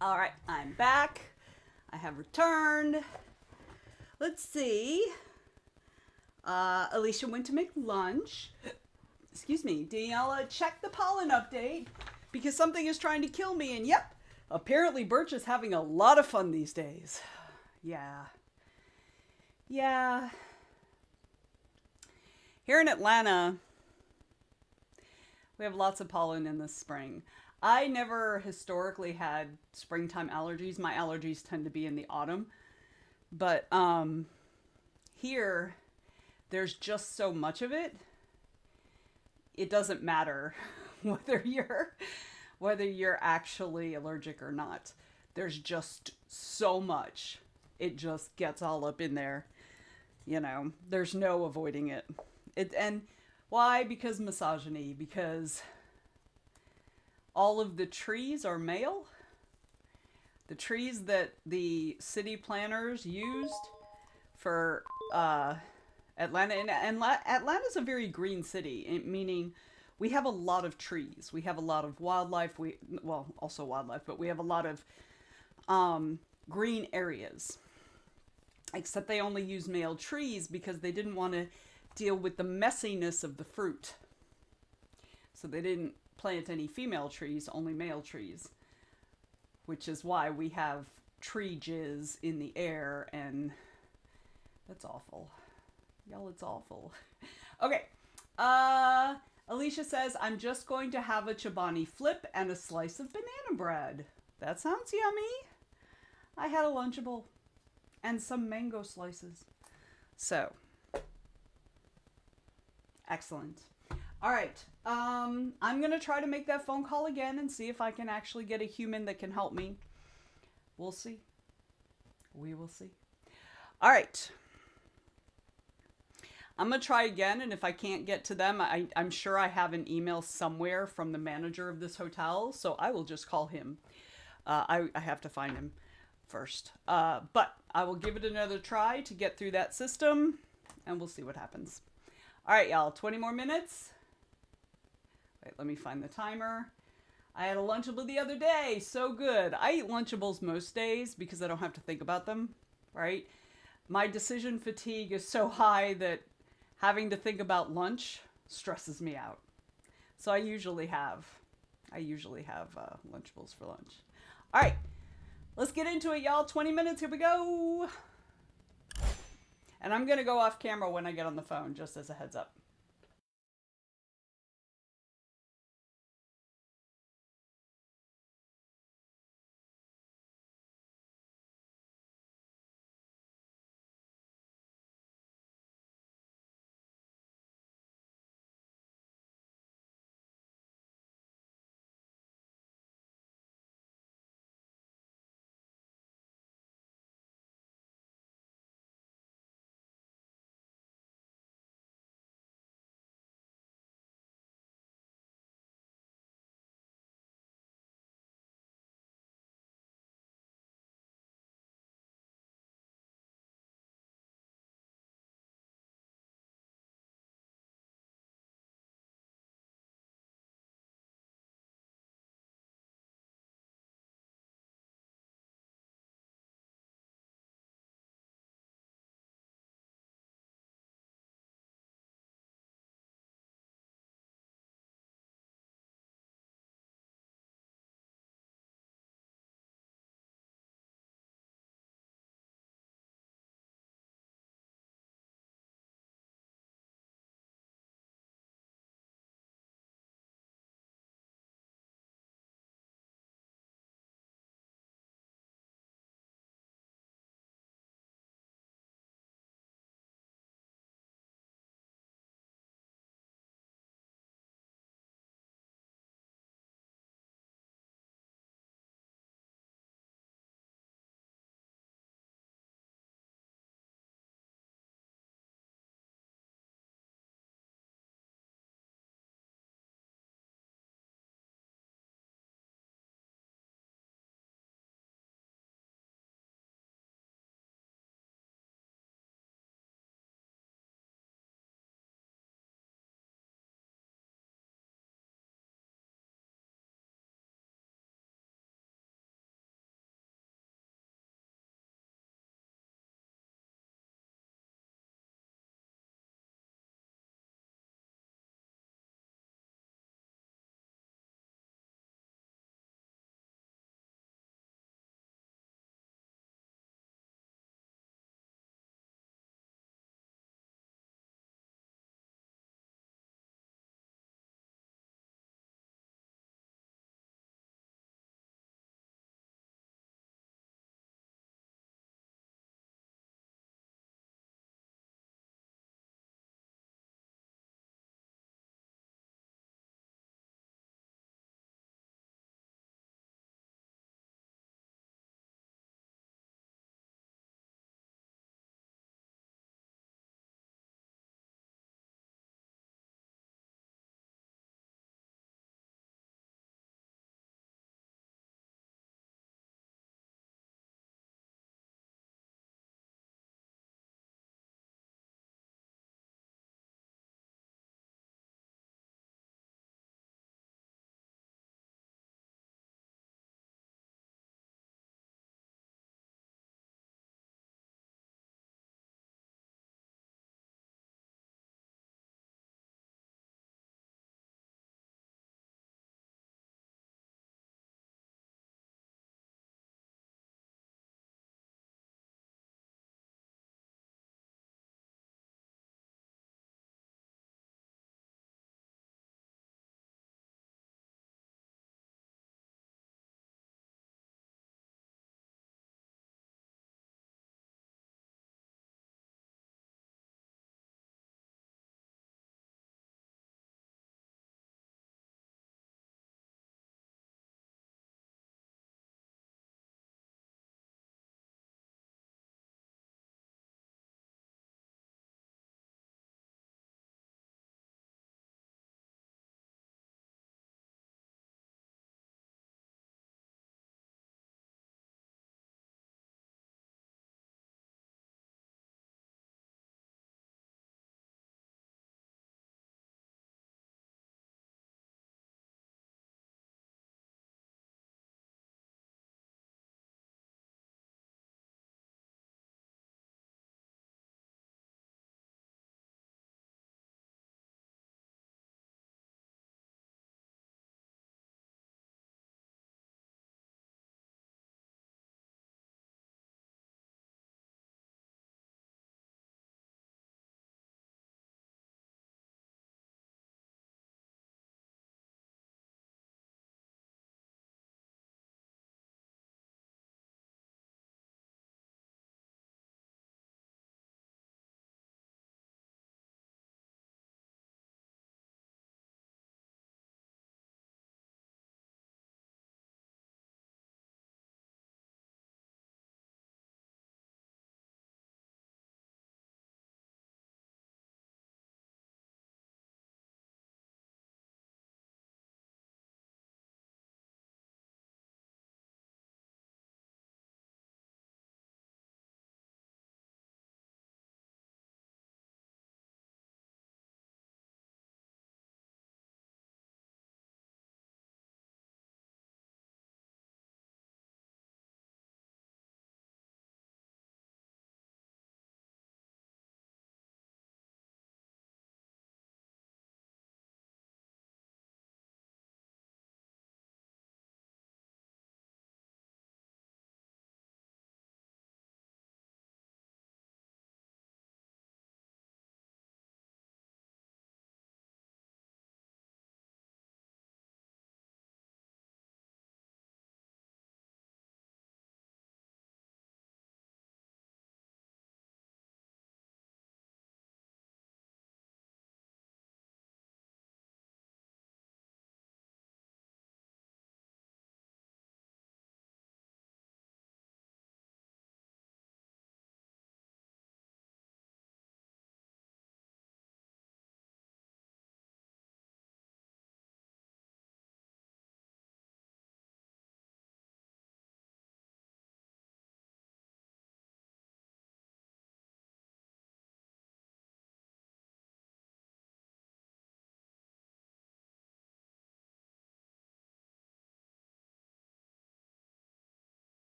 All right, I'm back. I have returned. Let's see. Alicia went to make lunch. Excuse me. Daniela checked the pollen update because something is trying to kill me. And yep, apparently Birch is having a lot of fun these days. Yeah. Yeah. Here in Atlanta, we have lots of pollen in the spring. I never historically had springtime allergies. My allergies tend to be in the autumn. But here, there's just so much of it. It doesn't matter whether you're actually allergic or not. There's just so much. It just gets all up in there. You know, there's no avoiding it. And why? Because misogyny. Because all of the trees are male. The trees that the city planners used for Atlanta, and Atlanta's a very green city, meaning we have a lot of trees. We have a lot of wildlife. Also wildlife, but we have a lot of green areas. Except they only use male trees because they didn't want to deal with the messiness of the fruit. So they didn't plant any female trees, only male trees. Which is why we have tree jizz in the air, and that's awful. Y'all, it's awful. Okay. Alicia says, I'm just going to have a Chobani flip and a slice of banana bread. That sounds yummy. I had a Lunchable and some mango slices. So, excellent. All right. I'm going to try to make that phone call again and see if I can actually get a human that can help me. We'll see. We will see. All right. I'm going to try again, and if I can't get to them, I'm sure I have an email somewhere from the manager of this hotel, so I will just call him. I have to find him first. But I will give it another try to get through that system, and we'll see what happens. All right, y'all, 20 more minutes. Wait, let me find the timer. I had a Lunchable the other day. So good. I eat Lunchables most days because I don't have to think about them, right? My decision fatigue is so high that having to think about lunch stresses me out. So I usually have Lunchables for lunch. All right, let's get into it, y'all. 20 minutes. Here we go. And I'm going to go off camera when I get on the phone, just as a heads up.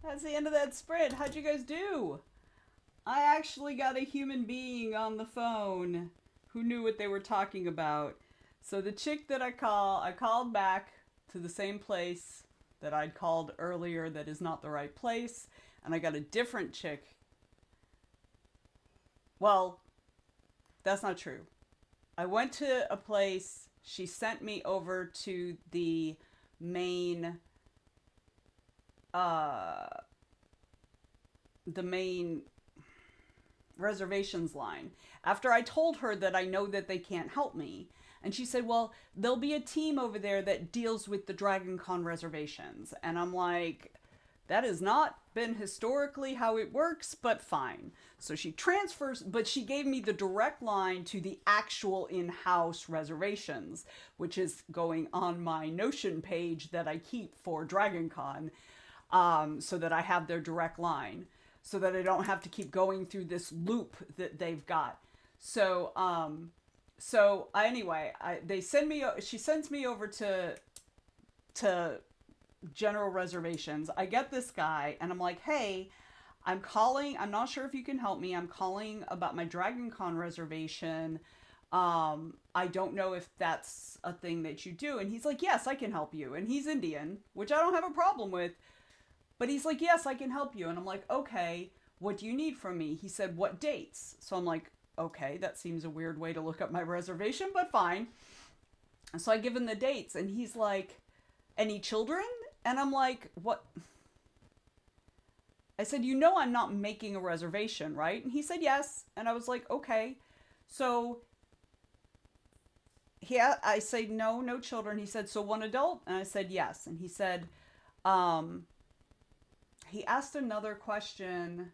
That's the end of that sprint. How'd you guys do? I actually got a human being on the phone who knew what they were talking about. So the chick that I called back to the same place that I'd called earlier that is not the right place. And I got a different chick. Well, that's not true. I went to a place. She sent me over to the main reservations line after I told her that I know that they can't help me. And she said, well, there'll be a team over there that deals with the Dragon Con reservations. And I'm like, that has not been historically how it works, but fine. So she transfers, but she gave me the direct line to the actual in-house reservations, which is going on my Notion page that I keep for Dragon Con, so that I have their direct line, so that I don't have to keep going through this loop that they've got. So, she sends me over to general reservations. I get this guy and I'm like, hey, I'm calling. I'm not sure if you can help me. I'm calling about my Dragon Con reservation. I don't know if that's a thing that you do. And he's like, yes, I can help you. And he's Indian, which I don't have a problem with. But he's like, yes, I can help you. And I'm like, okay, what do you need from me? He said, what dates? So I'm like, okay, that seems a weird way to look up my reservation, but fine. And so I give him the dates and he's like, any children? And I'm like, what? I said, you know I'm not making a reservation, right? And he said, yes. And I was like, okay. So I said, no children. He said, so one adult? And I said, yes. And he said, he asked another question.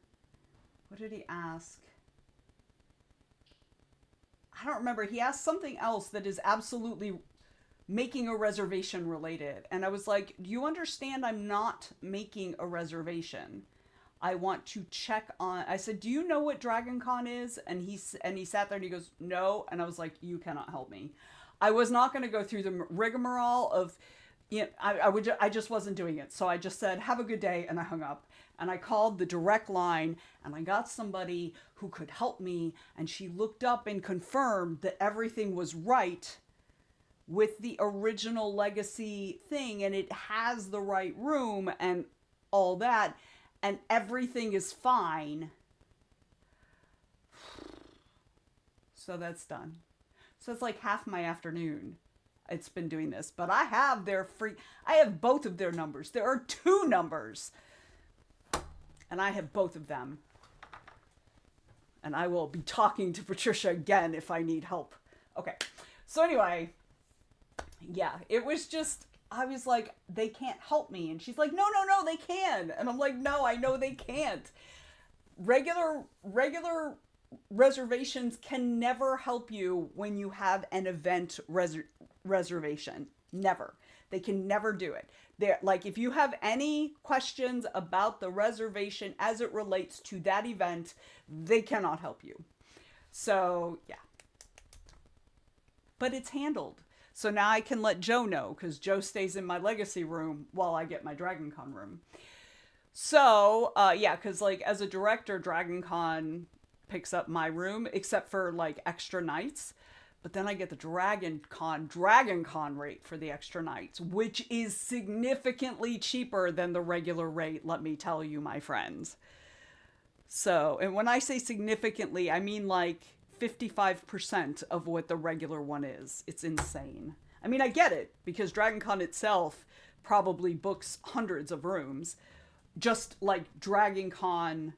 What did he ask? I don't remember. He asked something else that is absolutely making a reservation related. And I was like, do you understand I'm not making a reservation? I want to check on, I said, do you know what Dragon Con is? And he sat there and he goes, no. And I was like, you cannot help me. I was not going to go through the rigmarole of, you know, I just wasn't doing it. So I just said, have a good day. And I hung up and I called the direct line and I got somebody who could help me. And she looked up and confirmed that everything was right with the original Legacy thing. And it has the right room and all that. And everything is fine. So that's done. So it's like half my afternoon. It's been doing this, but I have I have both of their numbers. There are 2 numbers. And I have both of them. And I will be talking to Patricia again if I need help. Okay. So anyway, yeah, it was just, I was like, they can't help me. And she's like, no, they can. And I'm like, no, I know they can't. Regular reservations can never help you when you have an event reservation. Never. They can never do it. They're like, if you have any questions about the reservation as it relates to that event, they cannot help you. So, yeah. But it's handled. So now I can let Joe know, because Joe stays in my Legacy room while I get my Dragon Con room. So, yeah, because, like, as a director, Dragon Con picks up my room, except for, like, extra nights. But then I get the Dragon Con rate for the extra nights, which is significantly cheaper than the regular rate, let me tell you, my friends. So, and when I say significantly, I mean, like, 55% of what the regular one is. It's insane. I mean, I get it, because Dragon Con itself probably books hundreds of rooms, just like Dragon Con,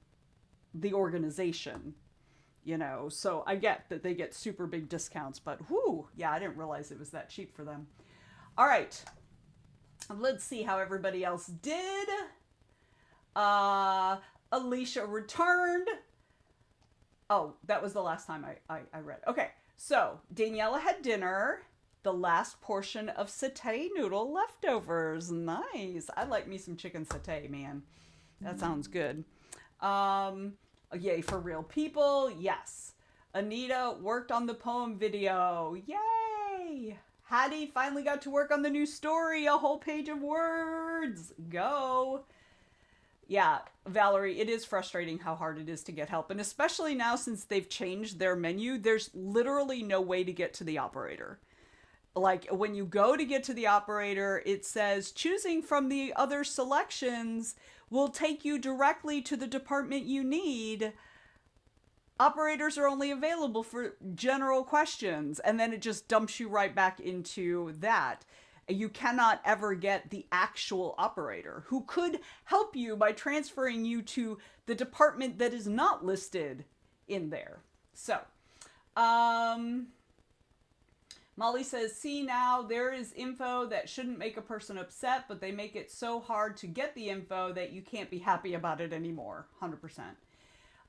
the organization, you know. So I get that they get super big discounts, but whoo, yeah, I didn't realize it was that cheap for them. All right, let's see how everybody else did. Alicia returned. Oh, that was the last time I read. Okay, so Daniela had dinner. The last portion of satay noodle leftovers. Nice. I like me some chicken satay, man. That sounds good. Yay for real people. Yes. Anita worked on the poem video. Yay. Hattie finally got to work on the new story. A whole page of words. Go. Yeah, Valerie, it is frustrating how hard it is to get help. And especially now since they've changed their menu, there's literally no way to get to the operator. Like when you go to get to the operator, it says choosing from the other selections will take you directly to the department you need. Operators are only available for general questions, and then it just dumps you right back into that. You cannot ever get the actual operator who could help you by transferring you to the department that is not listed in there. So, Molly says, see now, there is info that shouldn't make a person upset, but they make it so hard to get the info that you can't be happy about it anymore. 100%.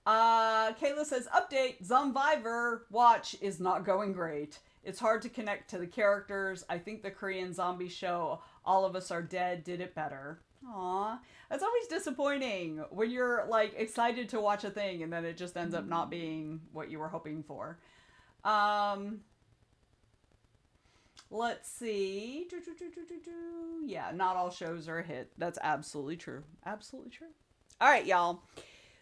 Kayla says, update, Zombievor watch is not going great. It's hard to connect to the characters. I think the Korean zombie show, All of Us Are Dead, did it better. Aw, that's always disappointing when you're like excited to watch a thing and then it just ends up not being what you were hoping for. Let's see. Yeah, not all shows are a hit. That's absolutely true. Absolutely true. All right, y'all.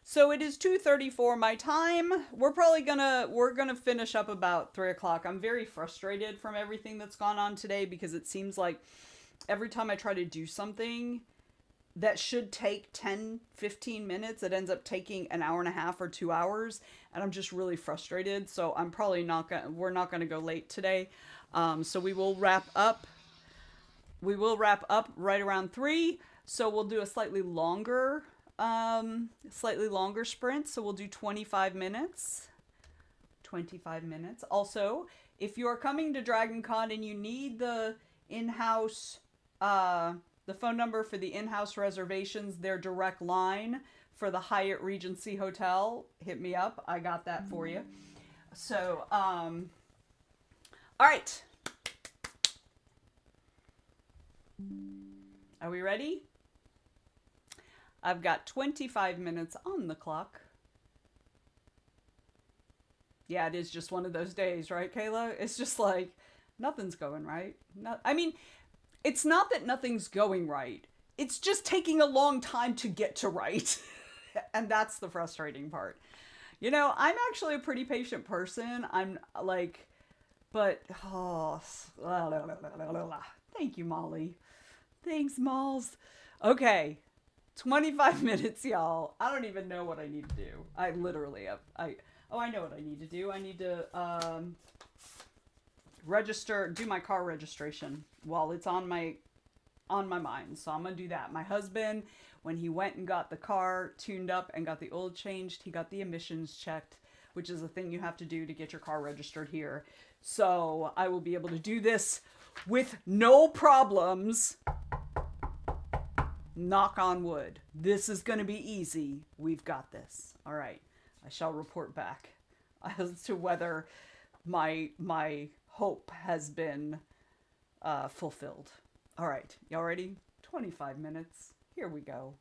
So it is 2:34 my time. We're gonna finish up about 3 o'clock. I'm very frustrated from everything that's gone on today because it seems like every time I try to do something that should take 10, 15 minutes, it ends up taking an hour and a half or 2 hours. And I'm just really frustrated. So I'm probably we're not gonna go late today. So we will wrap up. We will wrap up right around 3. So we'll do a slightly longer sprint. So we'll do 25 minutes. 25 minutes. Also, if you are coming to Dragon Con and you need the in-house, the phone number for the in-house reservations, their direct line for the Hyatt Regency Hotel, hit me up. I got that for you. So, all right. Are we ready? I've got 25 minutes on the clock. Yeah, it is just one of those days, right, Kayla? It's just like, nothing's going right. I mean, it's not that nothing's going right. It's just taking a long time to get to right. And that's the frustrating part. You know, I'm actually a pretty patient person. I'm like, but, thank you, Molly. Thanks, Malls. Okay. 25 minutes, y'all. I don't even know what I need to do. I literally have, I know what I need to do. I need to, do my car registration while it's on my mind. So I'm gonna do that. My husband, when he went and got the car tuned up and got the oil changed, he got the emissions checked, which is a thing you have to do to get your car registered here. So I will be able to do this with no problems. Knock on wood. This is going to be easy. We've got this. All right. I shall report back as to whether my hope has been fulfilled. All right. Y'all ready? 25 minutes. Here we go.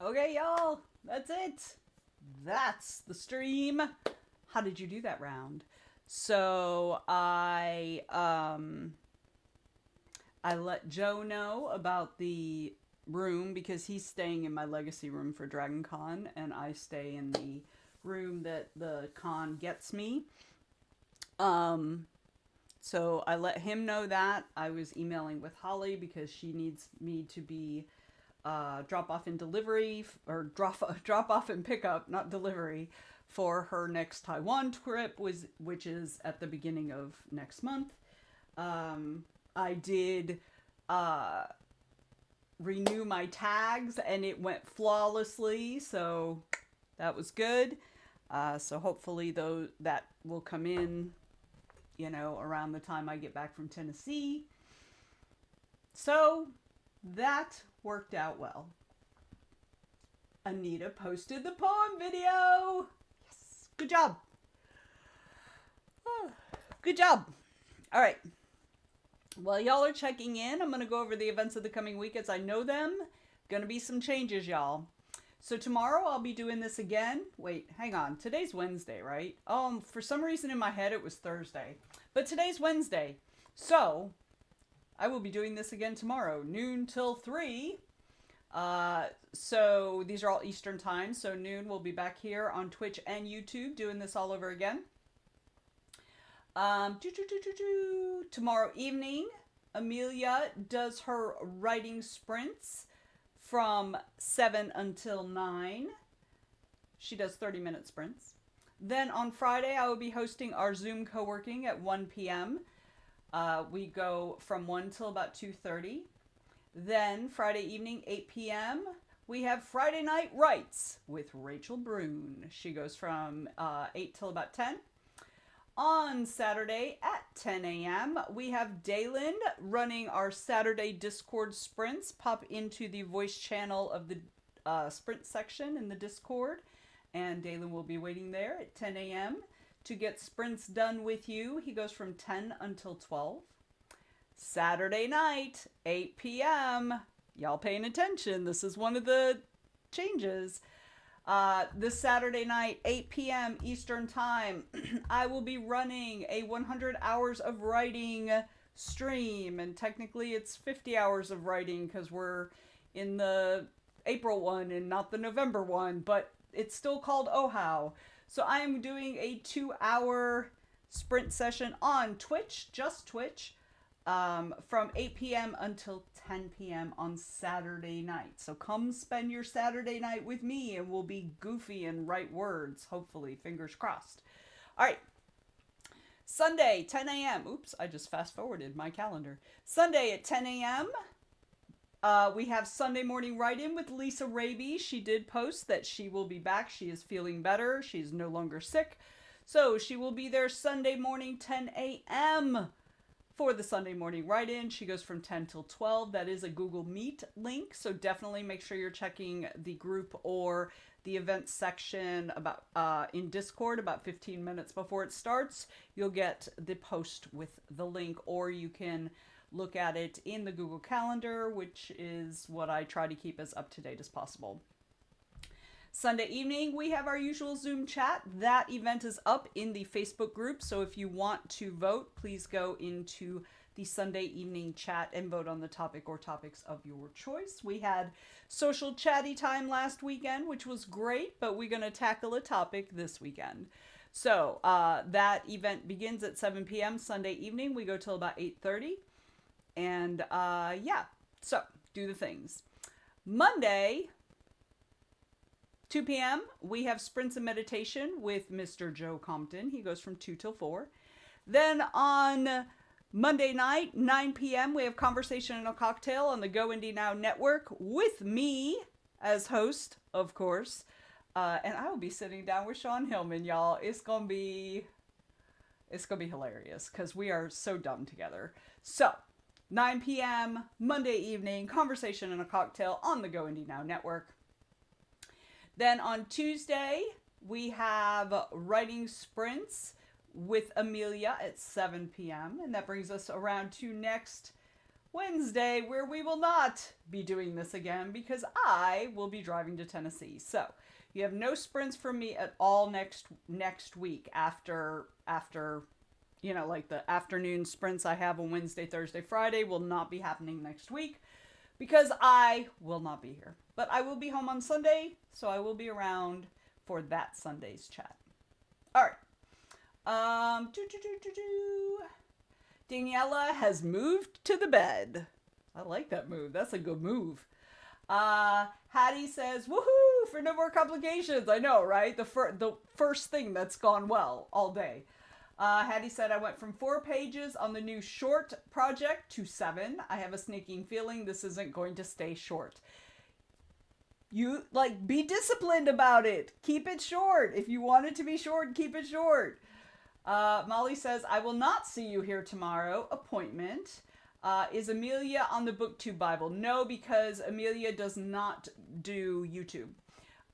Okay, y'all, that's it. That's the stream. How did you do that round? So I let Joe know about the room because he's staying in my legacy room for Dragon Con, and I stay in the room that the con gets me. So I let him know that. I was emailing with Holly because she needs me to be drop off and delivery, or drop off and pickup, not delivery, for her next Taiwan trip, which is at the beginning of next month. I did renew my tags and it went flawlessly, so that was good. So hopefully that will come in, around the time I get back from Tennessee. So that worked out well. Anita posted the poem video. Yes, good job. Oh, good job. All right. While y'all are checking in, I'm going to go over the events of the coming week as I know them. Going to be some changes, y'all. So tomorrow I'll be doing this again. Wait, hang on. Today's Wednesday, right? For some reason in my head it was Thursday. But today's Wednesday. So I will be doing this again tomorrow, noon till 3. So these are all Eastern time. So noon we'll be back here on Twitch and YouTube doing this all over again. Tomorrow evening, Amelia does her writing sprints from 7 until 9. She does 30-minute sprints. Then on Friday, I will be hosting our Zoom co-working at 1 p.m. We go from 1 till about 2:30. Then Friday evening, 8 p.m., we have Friday Night Writes with Rachel Brune. She goes from 8 till about 10. On Saturday at 10 a.m., we have Dalen running our Saturday Discord sprints. Pop into the voice channel of the sprint section in the Discord, and Dalen will be waiting there at 10 a.m. to get sprints done with you. He goes from 10 until 12. Saturday night, 8 p.m. Y'all paying attention. This is one of the changes. This Saturday night, 8 p.m. Eastern Time, I will be running a 100 hours of writing stream. And technically it's 50 hours of writing because we're in the April one and not the November one. But it's still called OHOW. So I am doing a 2-hour sprint session on Twitch, just Twitch, from 8 p.m. until 10 p.m. on Saturday night. So come spend your Saturday night with me and we'll be goofy and write words, hopefully, fingers crossed. All right. Sunday, 10 a.m. Oops, I just fast forwarded my calendar. Sunday at 10 a.m. We have Sunday morning write-in with Lisa Raby. She did post that she will be back. She is feeling better. She's no longer sick. So she will be there Sunday morning, 10 a.m. for the Sunday morning write-in. She goes from 10 till 12. That is a Google Meet link. So definitely make sure you're checking the group or the event section about in Discord about 15 minutes before it starts. You'll get the post with the link, or you can look at it in the Google Calendar, which is what I try to keep as up to date as possible. Sunday evening, we have our usual Zoom chat. That event is up in the Facebook group, so if you want to vote, please go into the Sunday evening chat and vote on the topic or topics of your choice. We had social chatty time last weekend, which was great, but we're going to tackle a topic this weekend. So that event begins at 7 p.m. Sunday evening. We go till about 8:30. And yeah, so do the things. Monday, 2 p.m., we have Sprints and Meditation with Mr. Joe Compton. He goes from 2 till 4. Then on Monday night, 9 p.m., we have Conversation and a Cocktail on the Go Indie Now Network with me as host, of course. And I will be sitting down with Sean Hillman, y'all. It's gonna be hilarious because we are so dumb together. So 9 p.m. Monday evening, Conversation and a Cocktail on the Go Indie Now Network. Then on Tuesday, we have Writing Sprints with Amelia at 7 p.m. And that brings us around to next Wednesday, where we will not be doing this again because I will be driving to Tennessee. So you have no sprints from me at all next week after like the afternoon sprints I have on Wednesday, Thursday, Friday will not be happening next week because I will not be here. But I will be home on Sunday, so I will be around for that Sunday's chat. All right. Daniela has moved to the bed. I like that move. That's a good move. Hattie says, woohoo, for no more complications. I know, right? The first thing that's gone well all day. Hattie said, I went from 4 pages on the new short project to 7. I have a sneaking feeling this isn't going to stay short. You, be disciplined about it. Keep it short. If you want it to be short, keep it short. Molly says, I will not see you here tomorrow. Appointment. Is Amelia on the BookTube Bible? No, because Amelia does not do YouTube.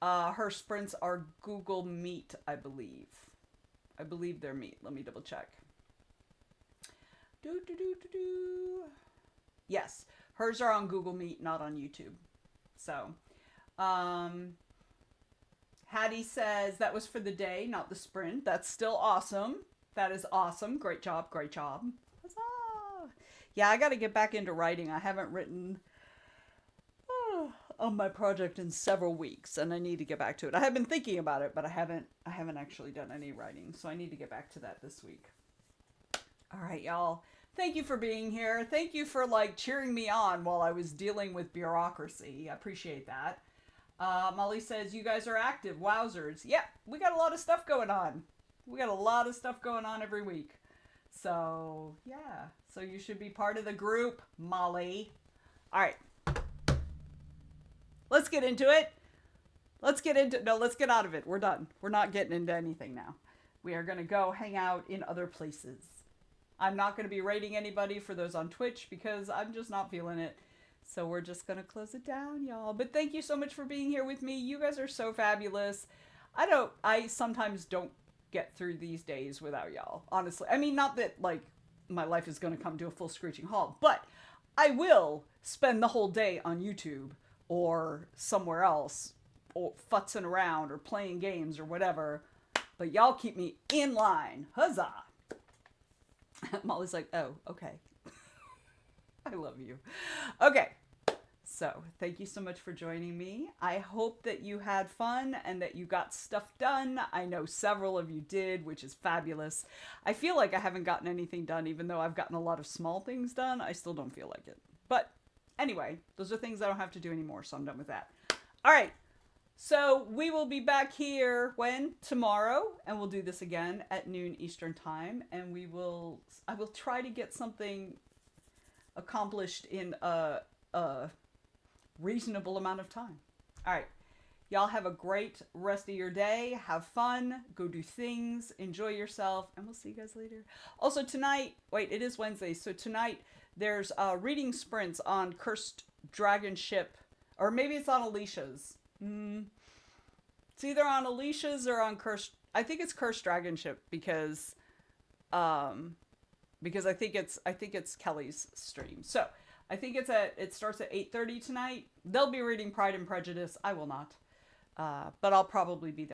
Her sprints are Google Meet, I believe. I believe they're Meet. Let me double check. Yes, hers are on Google Meet, not on YouTube. So, Hattie says that was for the day, not the sprint. That's still awesome. That is awesome. Great job. Great job. Huzzah! Yeah, I got to get back into writing. I haven't written on my project in several weeks, and I need to get back to it. I have been thinking about it, but I haven't actually done any writing, so I need to get back to that this week. All right, y'all. Thank you for being here. Thank you for cheering me on while I was dealing with bureaucracy. I appreciate that. Molly says, you guys are active. Wowzers. Yep, we got a lot of stuff going on. We got a lot of stuff going on every week. So, yeah. So you should be part of the group, Molly. All right. Let's get into it. Let's get out of it. We're done. We're not getting into anything now. We are going to go hang out in other places. I'm not going to be rating anybody for those on Twitch because I'm just not feeling it. So we're just going to close it down, y'all. But thank you so much for being here with me. You guys are so fabulous. I sometimes don't get through these days without y'all, honestly. I mean, not that, my life is going to come to a full screeching halt, but I will spend the whole day on YouTube or somewhere else, or futzing around, or playing games, or whatever. But y'all keep me in line. Huzzah! Molly's like, oh, okay. I love you. Okay. So, thank you so much for joining me. I hope that you had fun and that you got stuff done. I know several of you did, which is fabulous. I feel like I haven't gotten anything done, even though I've gotten a lot of small things done. I still don't feel like it. But anyway, those are things I don't have to do anymore, so I'm done with that. All right. So we will be back here tomorrow, and we'll do this again at noon Eastern time, and I will try to get something accomplished in a reasonable amount of time. All right. Y'all have a great rest of your day. Have fun. Go do things. Enjoy yourself, and we'll see you guys later. Also tonight, it is Wednesday, so tonight there's reading sprints on Cursed Dragon Ship, or maybe it's on Alicia's. It's either on Alicia's or on Cursed. I think it's Cursed Dragon Ship because I think it's Kelly's stream. So I think it starts at 8:30 tonight. They'll be reading Pride and Prejudice. I will not, but I'll probably be there.